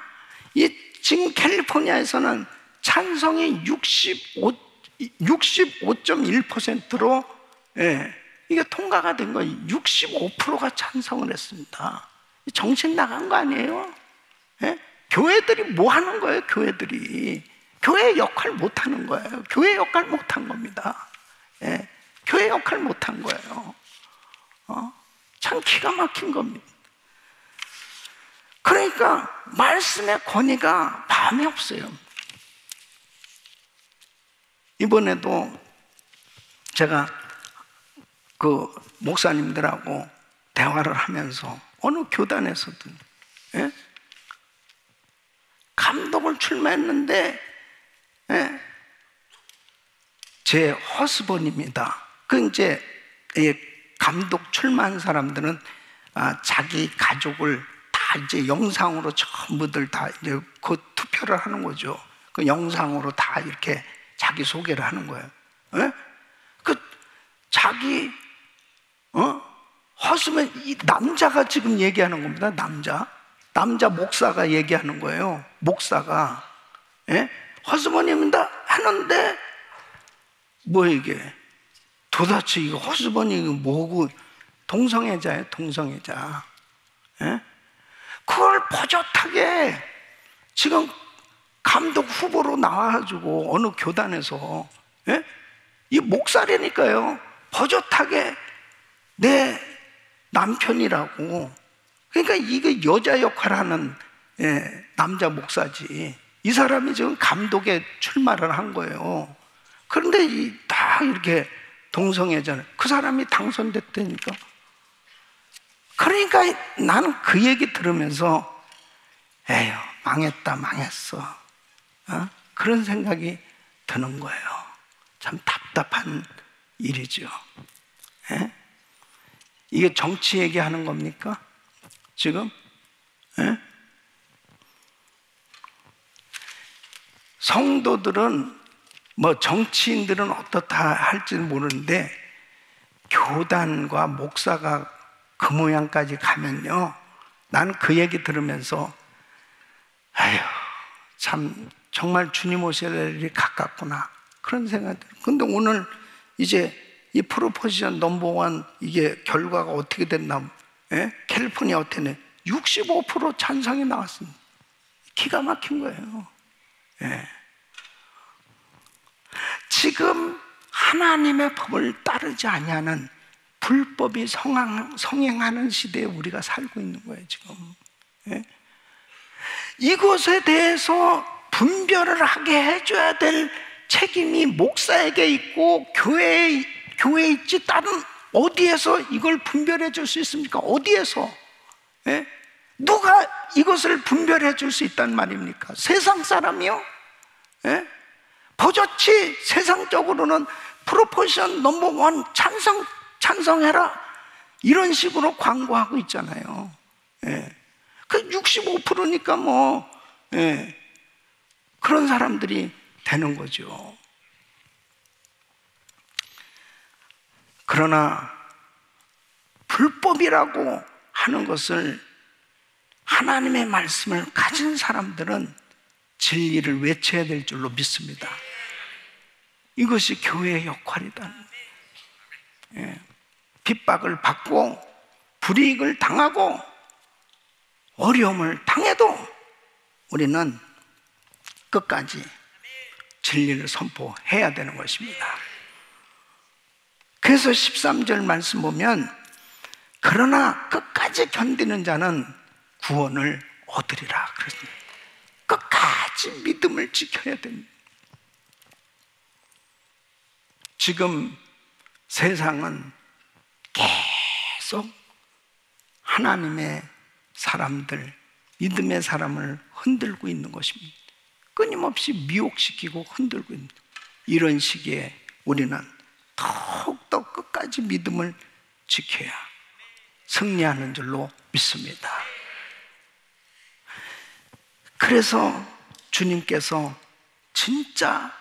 이 지금 캘리포니아에서는 찬성이 65.1%로 이게 통과가 된 거예요. 65%가 찬성을 했습니다. 정신 나간 거 아니에요? 교회들이 뭐 하는 거예요? 교회들이 교회 역할 못 하는 거예요. 교회 역할 못 한 겁니다. 교회 역할 못 한 거예요. 참 기가 막힌 겁니다. 그러니까 말씀의 권위가 마음에 없어요. 이번에도 제가 그 목사님들하고 대화를 하면서 어느 교단에서든 감독을 출마했는데 제 허스번입니다. 그 이제 감독 출마한 사람들은 자기 가족을 다 이제 영상으로 전부들 다 이제 그 투표를 하는 거죠. 그 영상으로 다 이렇게 자기 소개를 하는 거예요. 예? 그 자기 허스번, 이 남자가 지금 얘기하는 겁니다. 남자 목사가 얘기하는 거예요. 목사가 허스번입니다 하는데 뭐 이게 도대체 이거 허스번이 뭐고, 동성애자예요. 동성애자. 그걸 버젓하게 지금 감독 후보로 나와가지고 어느 교단에서 이 목사라니까요. 버젓하게 내 남편이라고. 그러니까 이게 여자 역할하는 남자 목사지. 이 사람이 지금 감독에 출마를 한 거예요. 그런데 다 이렇게 동성애자는 그 사람이 당선됐다니까. 그러니까 나는 그 얘기 들으면서 에휴, 망했다, 망했어. 그런 생각이 드는 거예요. 참 답답한 일이죠. 이게 정치 얘기하는 겁니까? 지금? 성도들은 뭐 정치인들은 어떻다 할지는 모르는데 교단과 목사가 그 모양까지 가면요, 나는 그 얘기 들으면서 아휴, 참 정말 주님 오실 일이 가깝구나, 그런 생각이 들어요. 근데 오늘 이제 이 프로포지션 넘버원 이게 결과가 어떻게 됐나, 캘리포니아 어때네 65% 찬성이 나왔습니다. 기가 막힌 거예요. 지금 하나님의 법을 따르지 아니하는 불법이 성행하는 시대에 우리가 살고 있는 거예요, 지금. 이것에 대해서 분별을 하게 해줘야 될 책임이 목사에게 있고 교회에 있지, 다른 어디에서 이걸 분별해 줄 수 있습니까? 어디에서? 누가 이것을 분별해 줄 수 있단 말입니까? 세상 사람이요? 버젓이 세상적으로는 프로포지션 넘버원 찬성해라, 이런 식으로 광고하고 있잖아요. 그 65%니까 뭐 그런 사람들이 되는 거죠. 그러나 불법이라고 하는 것을 하나님의 말씀을 가진 사람들은 진리를 외쳐야 될 줄로 믿습니다. 이것이 교회의 역할이다. 핍박을 받고 불이익을 당하고 어려움을 당해도 우리는 끝까지 진리를 선포해야 되는 것입니다. 그래서 13절 말씀 보면 그러나 끝까지 견디는 자는 구원을 얻으리라 그랬습니다. 끝까지 믿음을 지켜야 됩니다. 지금 세상은 계속 하나님의 사람들, 믿음의 사람을 흔들고 있는 것입니다. 끊임없이 미혹시키고 흔들고 있는, 이런 시기에 우리는 더욱더 끝까지 믿음을 지켜야 승리하는 줄로 믿습니다. 그래서 주님께서 진짜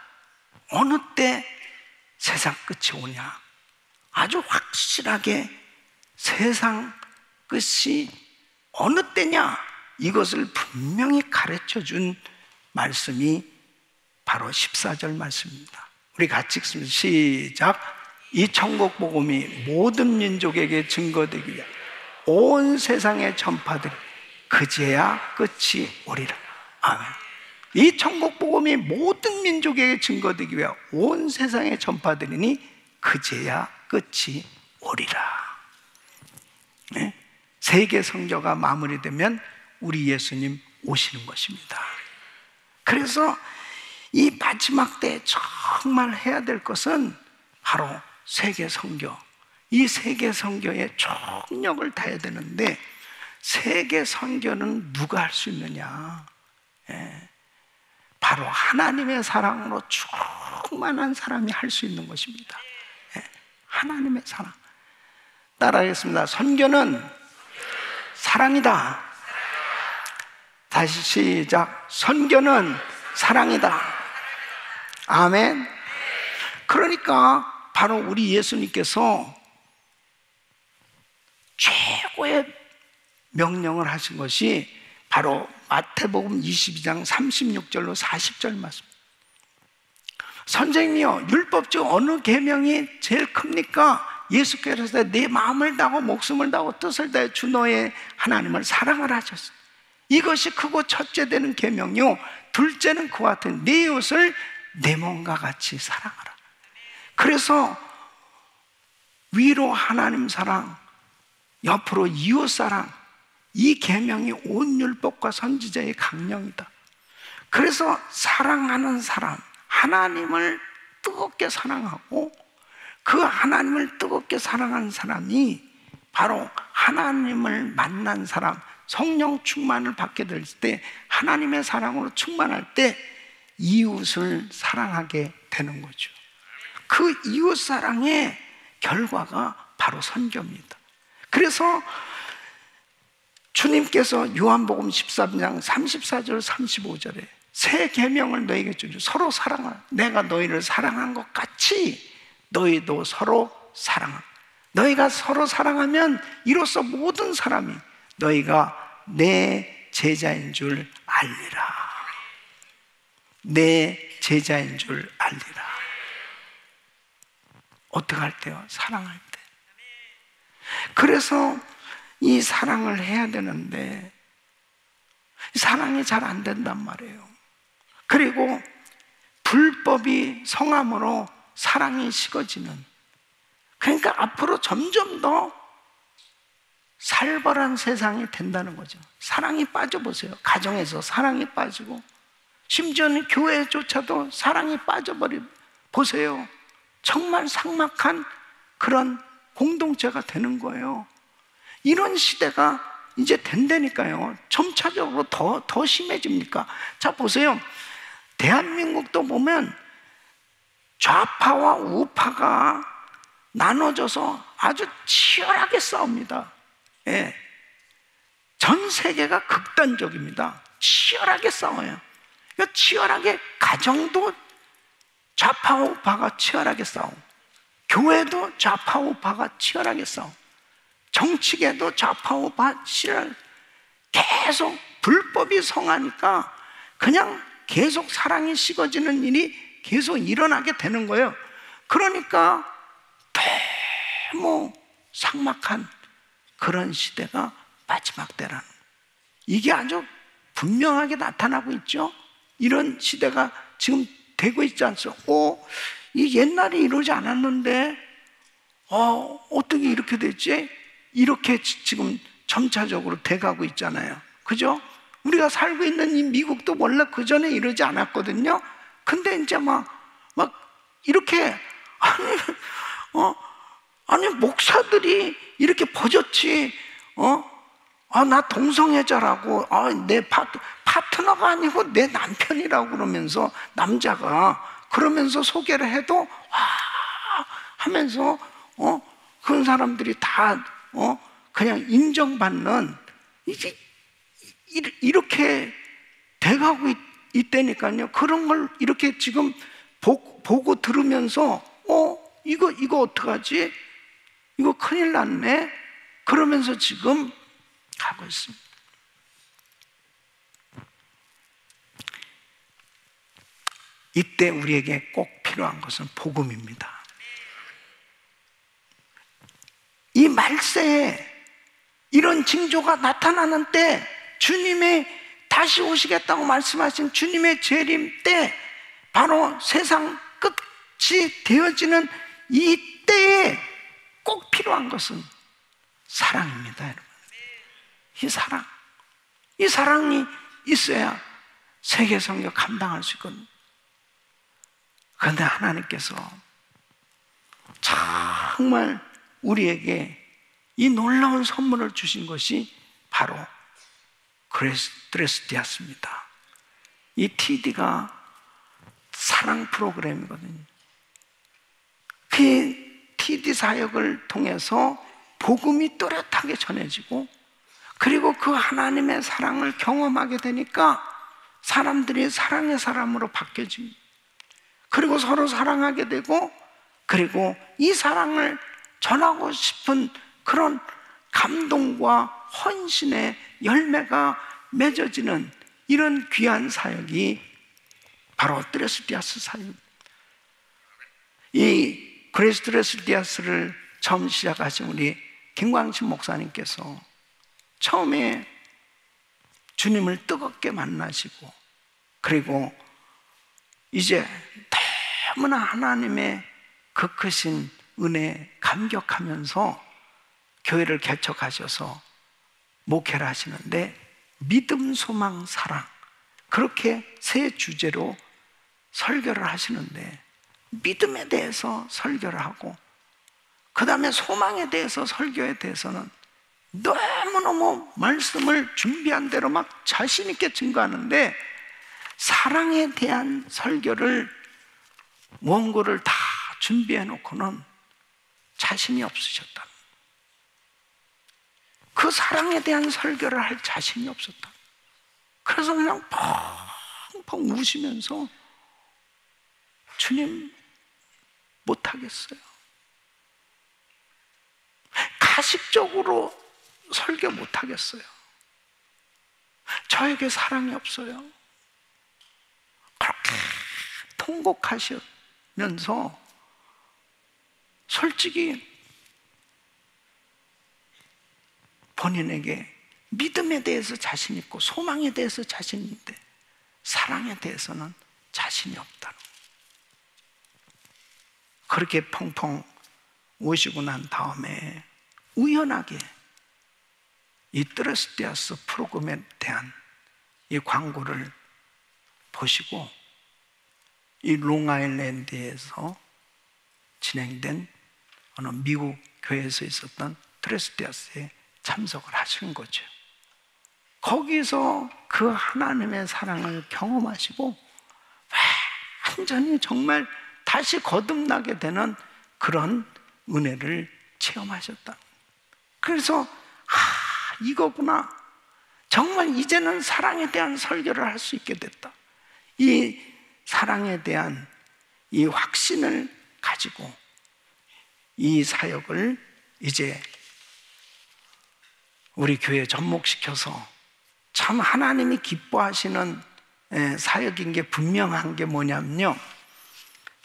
어느 때 세상 끝이 오냐, 아주 확실하게 세상 끝이 어느 때냐, 이것을 분명히 가르쳐 준 말씀이 바로 14절 말씀입니다. 우리 같이 읽습니다. 시작. 이 천국 복음이 모든 민족에게 증거되기 위해 온 세상에 전파되리 그제야 끝이 오리라. 아멘. 이 천국 복음이 모든 민족에게 증거되기 위해 온 세상에 전파되리니 그제야 끝이 오리라. 세계 선교가 마무리되면 우리 예수님 오시는 것입니다. 그래서 이 마지막 때에 정말 해야 될 것은 바로 세계 선교. 이 세계 선교에 총력을 다해야 되는데, 세계 선교는 누가 할 수 있느냐? 바로 하나님의 사랑으로 충만한 사람이 할 수 있는 것입니다. 예, 하나님의 사랑. 따라하겠습니다. 선교는 사랑이다. 다시 시작. 선교는 사랑이다. 아멘. 그러니까 바로 우리 예수님께서 최고의 명령을 하신 것이 바로 마태복음 22장 36절로 40절 말씀. 선생님이요, 율법 중 어느 계명이 제일 큽니까? 예수께서 내 마음을 다하고 목숨을 다하고 뜻을 다해 주 너의 하나님을 사랑을 하셨어요. 이것이 크고 첫째 되는 계명이요, 둘째는 그와 같은 네 이웃을 내 몸과 같이 사랑하라. 그래서 위로 하나님 사랑, 옆으로 이웃 사랑, 이 계명이 온 율법과 선지자의 강령이다. 그래서 사랑하는 사람, 하나님을 뜨겁게 사랑하고 그 하나님을 뜨겁게 사랑하는 사람이 바로 하나님을 만난 사람, 성령 충만을 받게 될 때, 하나님의 사랑으로 충만할 때 이웃을 사랑하게 되는 거죠. 그 이웃 사랑의 결과가 바로 선교입니다. 그래서 주님께서 요한복음 13장 34절 35절에 새 계명을 너희에게 주죠. 서로 사랑하라. 내가 너희를 사랑한 것 같이 너희도 서로 사랑하라. 너희가 서로 사랑하면 이로써 모든 사람이 너희가 내 제자인 줄 알리라. 내 제자인 줄 알리라. 어떻게 할 때요? 사랑할 때. 그래서 이 사랑을 해야 되는데 사랑이 잘 안 된단 말이에요. 그리고 불법이 성함으로 사랑이 식어지는, 그러니까 앞으로 점점 더 살벌한 세상이 된다는 거죠. 사랑이 빠져보세요. 가정에서 사랑이 빠지고, 심지어는 교회조차도 사랑이 빠져버리 보세요. 정말 삭막한 그런 공동체가 되는 거예요. 이런 시대가 이제 된다니까요. 점차적으로 더 심해집니까? 자, 보세요. 대한민국도 보면 좌파와 우파가 나눠져서 아주 치열하게 싸웁니다. 예. 전 세계가 극단적입니다. 치열하게 싸워요. 치열하게, 가정도 좌파 우파가 치열하게 싸우고, 교회도 좌파 우파가 치열하게 싸우고, 정치계도 좌파 우파 치열, 계속 불법이 성하니까 그냥 계속 사랑이 식어지는 일이 계속 일어나게 되는 거예요. 그러니까 너무 삭막한 그런 시대가 마지막 때라는, 이게 아주 분명하게 나타나고 있죠. 이런 시대가 지금 되고 있지 않습니까? 이 옛날에 이러지 않았는데 어떻게 이렇게 됐지? 이렇게 지금 점차적으로 돼가고 있잖아요. 그죠? 우리가 살고 있는 이 미국도 원래 그 전에 이러지 않았거든요. 근데 이제 막 이렇게 아니 목사들이 이렇게 버젓이 나 동성애자라고, 내 파트너가 아니고 내 남편이라고 그러면서, 남자가 그러면서 소개를 해도 하면서 그런 사람들이 다 그냥 인정받는, 이제 이렇게 돼가고 있다니까요. 그런 걸 이렇게 지금 보고 들으면서 이거 어떡하지? 이거 큰일 났네? 그러면서 지금 가고 있습니다. 이때 우리에게 꼭 필요한 것은 복음입니다. 이 말세에 이런 징조가 나타나는 때, 주님의 다시 오시겠다고 말씀하신 주님의 재림 때, 바로 세상 끝이 되어지는 이 때에 꼭 필요한 것은 사랑입니다, 여러분. 이 사랑이 있어야 세계 선교 감당할 수 있거든요. 그런데 하나님께서 정말 우리에게 이 놀라운 선물을 주신 것이 바로 드레스디아스입니다. 이 TD가 사랑 프로그램이거든요. 그 TD 사역을 통해서 복음이 또렷하게 전해지고, 그리고 그 하나님의 사랑을 경험하게 되니까 사람들이 사랑의 사람으로 바뀌어집니다. 그리고 서로 사랑하게 되고, 그리고 이 사랑을 전하고 싶은 그런 감동과 헌신의 열매가 맺어지는 이런 귀한 사역이 바로 드레스디아스 사역입니다. 이 그레이스 드레스디아스를 처음 시작하신 우리 김광신 목사님께서 처음에 주님을 뜨겁게 만나시고, 그리고 이제 너무나 하나님의 그 크신 은혜에 감격하면서 교회를 개척하셔서 목회를 하시는데, 믿음, 소망, 사랑, 그렇게 세 주제로 설교를 하시는데, 믿음에 대해서 설교를 하고, 그 다음에 소망에 대해서 설교에 대해서는 너무너무 말씀을 준비한 대로 막 자신 있게 증거하는데, 사랑에 대한 설교를 원고를 다 준비해 놓고는 자신이 없으셨다. 그 사랑에 대한 설교를 할 자신이 없었다. 그래서 그냥 펑펑 우시면서 주님 못하겠어요. 가식적으로 설교 못하겠어요. 저에게 사랑이 없어요. 그렇게 통곡하시면서 솔직히 본인에게 믿음에 대해서 자신 있고 소망에 대해서 자신 있는데 사랑에 대해서는 자신이 없다는 거예요. 그렇게 펑펑 오시고 난 다음에 우연하게 이 드레스디아스 프로그램에 대한 이 광고를 보시고, 이 롱아일랜드에서 진행된 어느 미국 교회에서 있었던 드레스디아스에 참석을 하시는 거죠. 거기서 그 하나님의 사랑을 경험하시고 완전히 정말 다시 거듭나게 되는 그런 은혜를 체험하셨다. 그래서 이거구나, 정말 이제는 사랑에 대한 설교를 할 수 있게 됐다. 이 사랑에 대한 이 확신을 가지고 이 사역을 이제 우리 교회에 접목시켜서 참 하나님이 기뻐하시는 사역인 게 분명한 게 뭐냐면요,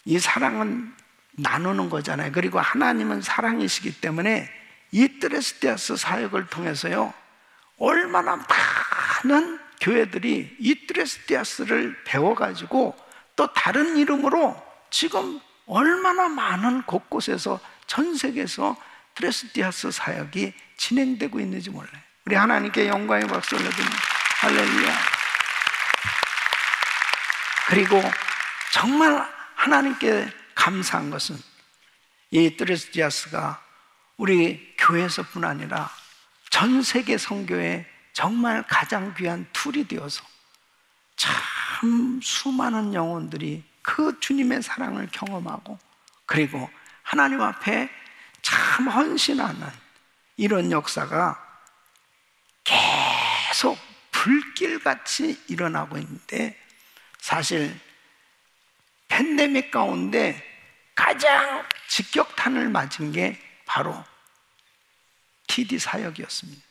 이 사랑은 나누는 거잖아요. 그리고 하나님은 사랑이시기 때문에 이 드레스디아스 사역을 통해서요, 얼마나 많은 교회들이 이 드레스디아스를 배워가지고 또 다른 이름으로 지금 얼마나 많은 곳곳에서 전 세계에서 드레스디아스 사역이 진행되고 있는지 몰라요. 우리 하나님께 영광의 박수 올려드립니다. 할렐루야. 그리고 정말 하나님께 감사한 것은 이 드레스디아스가 우리 교회에서뿐 아니라 전 세계 선교에 정말 가장 귀한 툴이 되어서 참 수많은 영혼들이 그 주님의 사랑을 경험하고, 그리고 하나님 앞에 참 헌신하는 이런 역사가 계속 불길같이 일어나고 있는데, 사실 팬데믹 가운데 가장 직격탄을 맞은 게 바로 TD 사역이었습니다.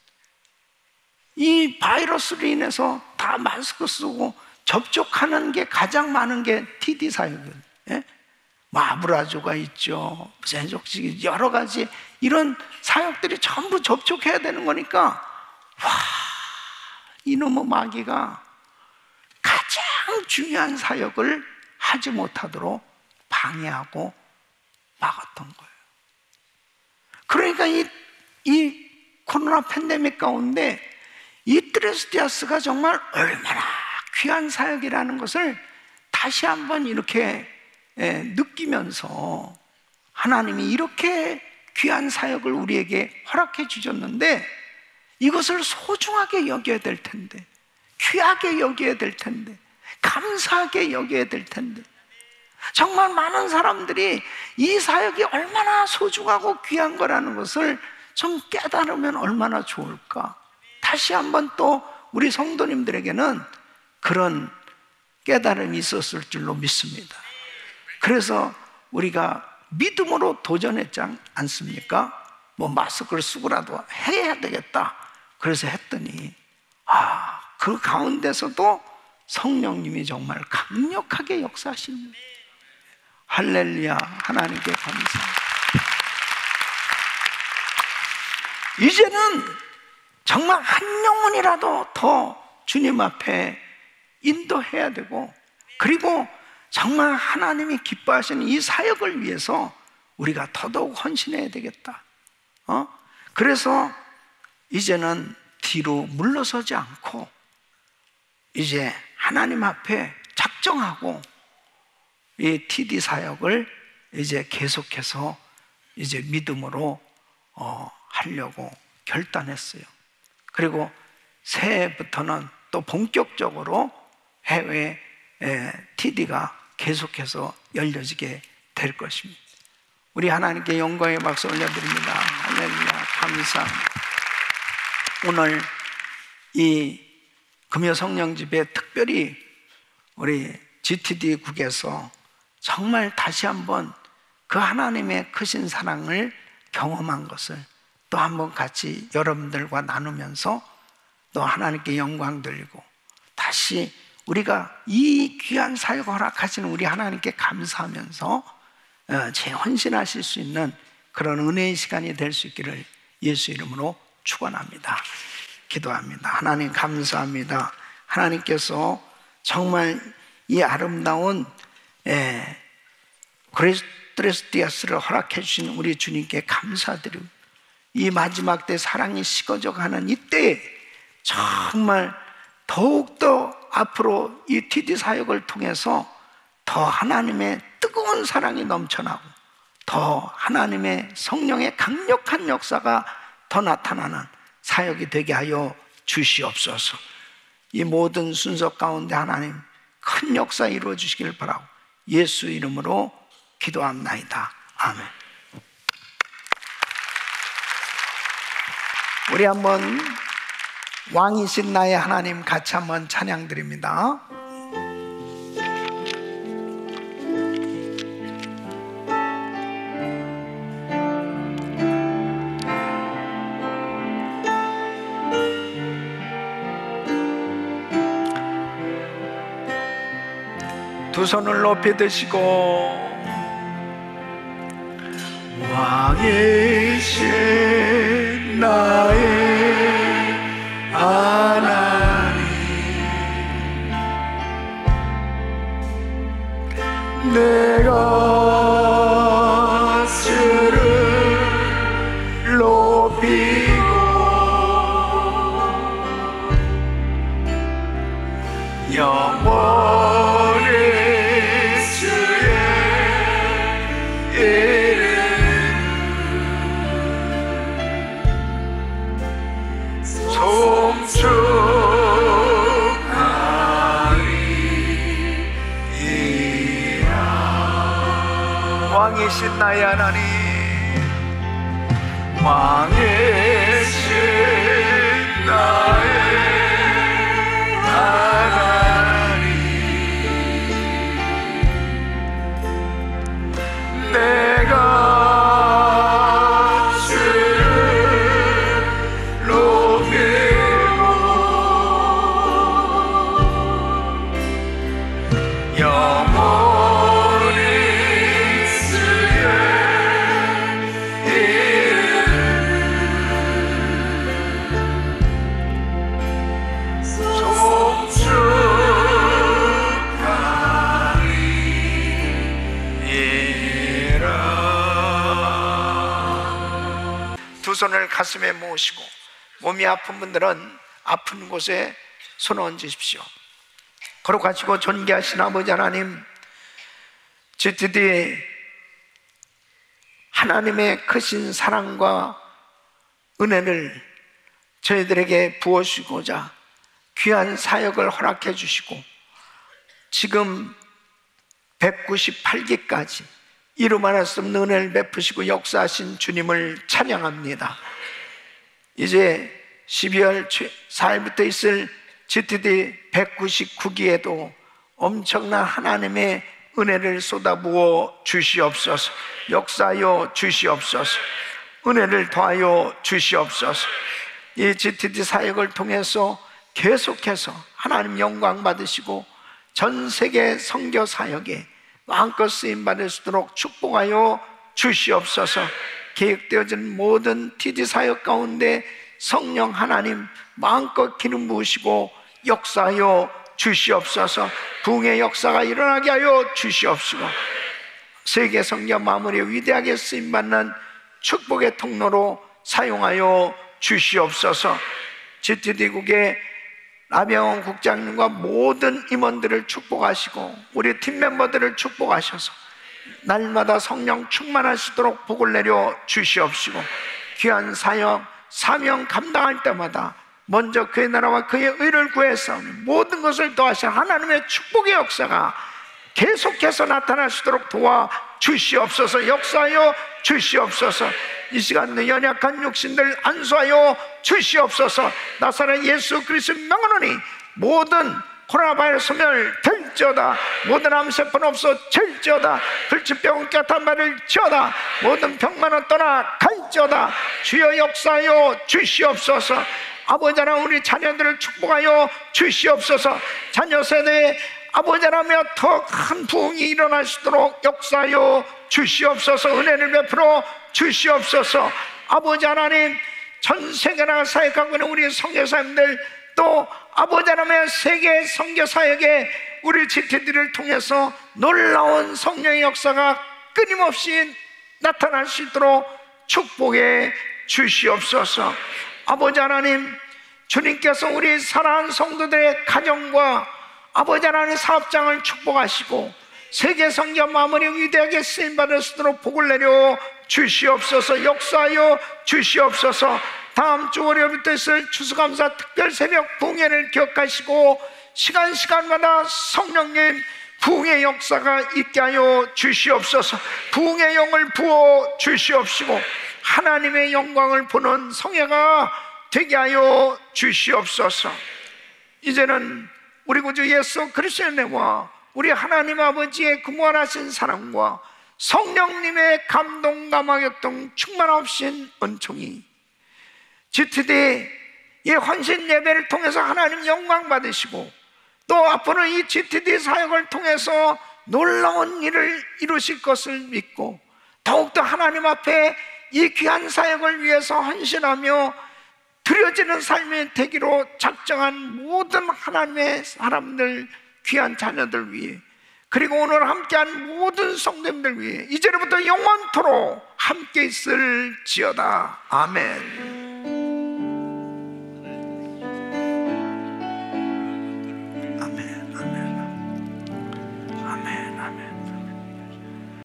이 바이러스로 인해서 다 마스크 쓰고 접촉하는 게 가장 많은 게 TD 사역이에요. 예? 아브라조가 있죠, 세족식, 여러 가지 이런 사역들이 전부 접촉해야 되는 거니까, 이놈의 마귀가 가장 중요한 사역을 하지 못하도록 방해하고 막았던 거예요. 그러니까 이 코로나 팬데믹 가운데 이 드레스디아스가 정말 얼마나 귀한 사역이라는 것을 다시 한번 이렇게 느끼면서, 하나님이 이렇게 귀한 사역을 우리에게 허락해 주셨는데 이것을 소중하게 여겨야 될 텐데, 귀하게 여겨야 될 텐데, 감사하게 여겨야 될 텐데, 정말 많은 사람들이 이 사역이 얼마나 소중하고 귀한 거라는 것을 좀 깨달으면 얼마나 좋을까. 다시 한번 또 우리 성도님들에게는 그런 깨달음이 있었을 줄로 믿습니다. 그래서 우리가 믿음으로 도전했지 않습니까? 뭐 마스크를 쓰고라도 해야 되겠다. 그래서 했더니 그 가운데서도 성령님이 정말 강력하게 역사하십니다. 할렐루야. 하나님께 감사합니다. 이제는 정말 한 영혼이라도 더 주님 앞에 인도해야 되고, 그리고 정말 하나님이 기뻐하시는 이 사역을 위해서 우리가 더더욱 헌신해야 되겠다. 그래서 이제는 뒤로 물러서지 않고 이제 하나님 앞에 작정하고 이 TD 사역을 이제 계속해서 이제 믿음으로 하려고 결단했어요. 그리고 새해부터는 또 본격적으로 해외 TD가 계속해서 열려지게 될 것입니다. 우리 하나님께 영광의 박수 올려드립니다. 할렐루야. 감사합니다. 오늘 이 금요 성령집에 특별히 우리 GTD국에서 정말 다시 한번 그 하나님의 크신 사랑을 경험한 것을 또 한번 같이 여러분들과 나누면서 또 하나님께 영광 돌리고, 다시 우리가 이 귀한 사역을 허락하시는 우리 하나님께 감사하면서 재헌신하실 수 있는 그런 은혜의 시간이 될 수 있기를 예수 이름으로 축원합니다. 기도합니다. 하나님 감사합니다. 하나님께서 정말 이 아름다운 그레스디아스를 허락해 주신 우리 주님께 감사드리고, 이 마지막 때 사랑이 식어져 가는 이때에 정말 더욱더 앞으로 이 TD 사역을 통해서 더 하나님의 뜨거운 사랑이 넘쳐나고 더 하나님의 성령의 강력한 역사가 더 나타나는 사역이 되게 하여 주시옵소서. 이 모든 순서 가운데 하나님 큰 역사 이루어 주시길 바라고 예수 이름으로 기도합나이다. 아멘. 우리 한번 왕이신 나의 하나님 같이 한번 찬양 드립니다. 두 손을 높이 드시고 왕이신 나의 하나님, 내가 주를 높이고 영원히 주의 이름 송축하리이다. 왕이신 나의 하나님, 왕이신 나의 하나님, 내가 주를 높이고 영원히 주의 이름 송축하리이다. 두 손을 가슴에 모으시고 몸이 아픈 분들은 아픈 곳에 손 얹으십시오. 거룩하시고 존귀하신 아버지 하나님, GTD 하나님의 크신 사랑과 은혜를 저희들에게 부어주시고자 귀한 사역을 허락해 주시고, 지금 198기까지 이루말할 수 없는 은혜를 베푸시고 역사하신 주님을 찬양합니다. 이제 12월 4일부터 있을 GTD 199기에도 엄청난 하나님의 은혜를 쏟아부어 주시옵소서. 역사하여 주시옵소서. 은혜를 더하여 주시옵소서. 이 GTD 사역을 통해서 계속해서 하나님 영광 받으시고 전 세계 선교 사역에 마음껏 쓰임 받을 수 있도록 축복하여 주시옵소서. 계획되어진 모든 TD 사역 가운데 성령 하나님 마음껏 기름 부으시고 역사하여 주시옵소서. 부흥의 역사가 일어나게 하여 주시옵시고 세계 선교 마무리에 위대하게 쓰임받는 축복의 통로로 사용하여 주시옵소서. GTD국의 나병원 국장님과 모든 임원들을 축복하시고 우리 팀 멤버들을 축복하셔서 날마다 성령 충만하시도록 복을 내려 주시옵시고 귀한 사역 사명 감당할 때마다 먼저 그의 나라와 그의 의를 구해서 모든 것을 더하신 하나님의 축복의 역사가 계속해서 나타나시도록 도와 주시옵소서. 역사하여 주시옵소서. 이 시간 내 연약한 육신들 안수하여 주시옵소서. 나사렛 예수 그리스도 명하노니 모든 코로나 바이러스 멸될지어다. 모든 암세포는 없어질지어다. 불치병 깨끗한 말을 지어다. 모든 병만은 떠나갈지어다. 주여 역사하여 주시옵소서. 아버지 하나님 우리 자녀들을 축복하여 주시옵소서. 자녀 세대에 아버지 하나님 더 큰 부흥이 일어나시도록 역사하여 주시옵소서. 은혜를 베풀어 주시옵소서. 아버지 하나님 전 세계나 사역하고 있는 우리 선교사님들 또 아버지 하나님의 세계 선교사역에 우리 GTD를 통해서 놀라운 성령의 역사가 끊임없이 나타날 수 있도록 축복해 주시옵소서. 아버지 하나님 주님께서 우리 사랑하는 성도들의 가정과 아버지 하나님 사업장을 축복하시고 세계 선교 마무리 위대하게 쓰임받을 수 있도록 복을 내려 주시옵소서. 역사하여 주시옵소서. 다음 주 월요일부터 있을 추수감사 특별 새벽 부흥회를 기억하시고 시간마다 성령님 부흥의 역사가 있게 하여 주시옵소서. 부흥의 영을 부어 주시옵시고 하나님의 영광을 보는 성회가 되게 하여 주시옵소서. 이제는 우리 구주 예수 그리스도의 은혜와 우리 하나님 아버지의 그 무한하신 사랑과 성령님의 감동 감화교통 충만하신 은총이 GTD의 헌신 예배를 통해서 하나님 영광 받으시고 또 앞으로 이 GTD 사역을 통해서 놀라운 일을 이루실 것을 믿고 더욱더 하나님 앞에 이 귀한 사역을 위해서 헌신하며 드려지는 삶이 되기로 작정한 모든 하나님의 사람들 귀한 자녀들 위해 그리고 오늘 함께한 모든 성도님들 위해 이제부터 영원토록 함께 있을지어다. 아멘.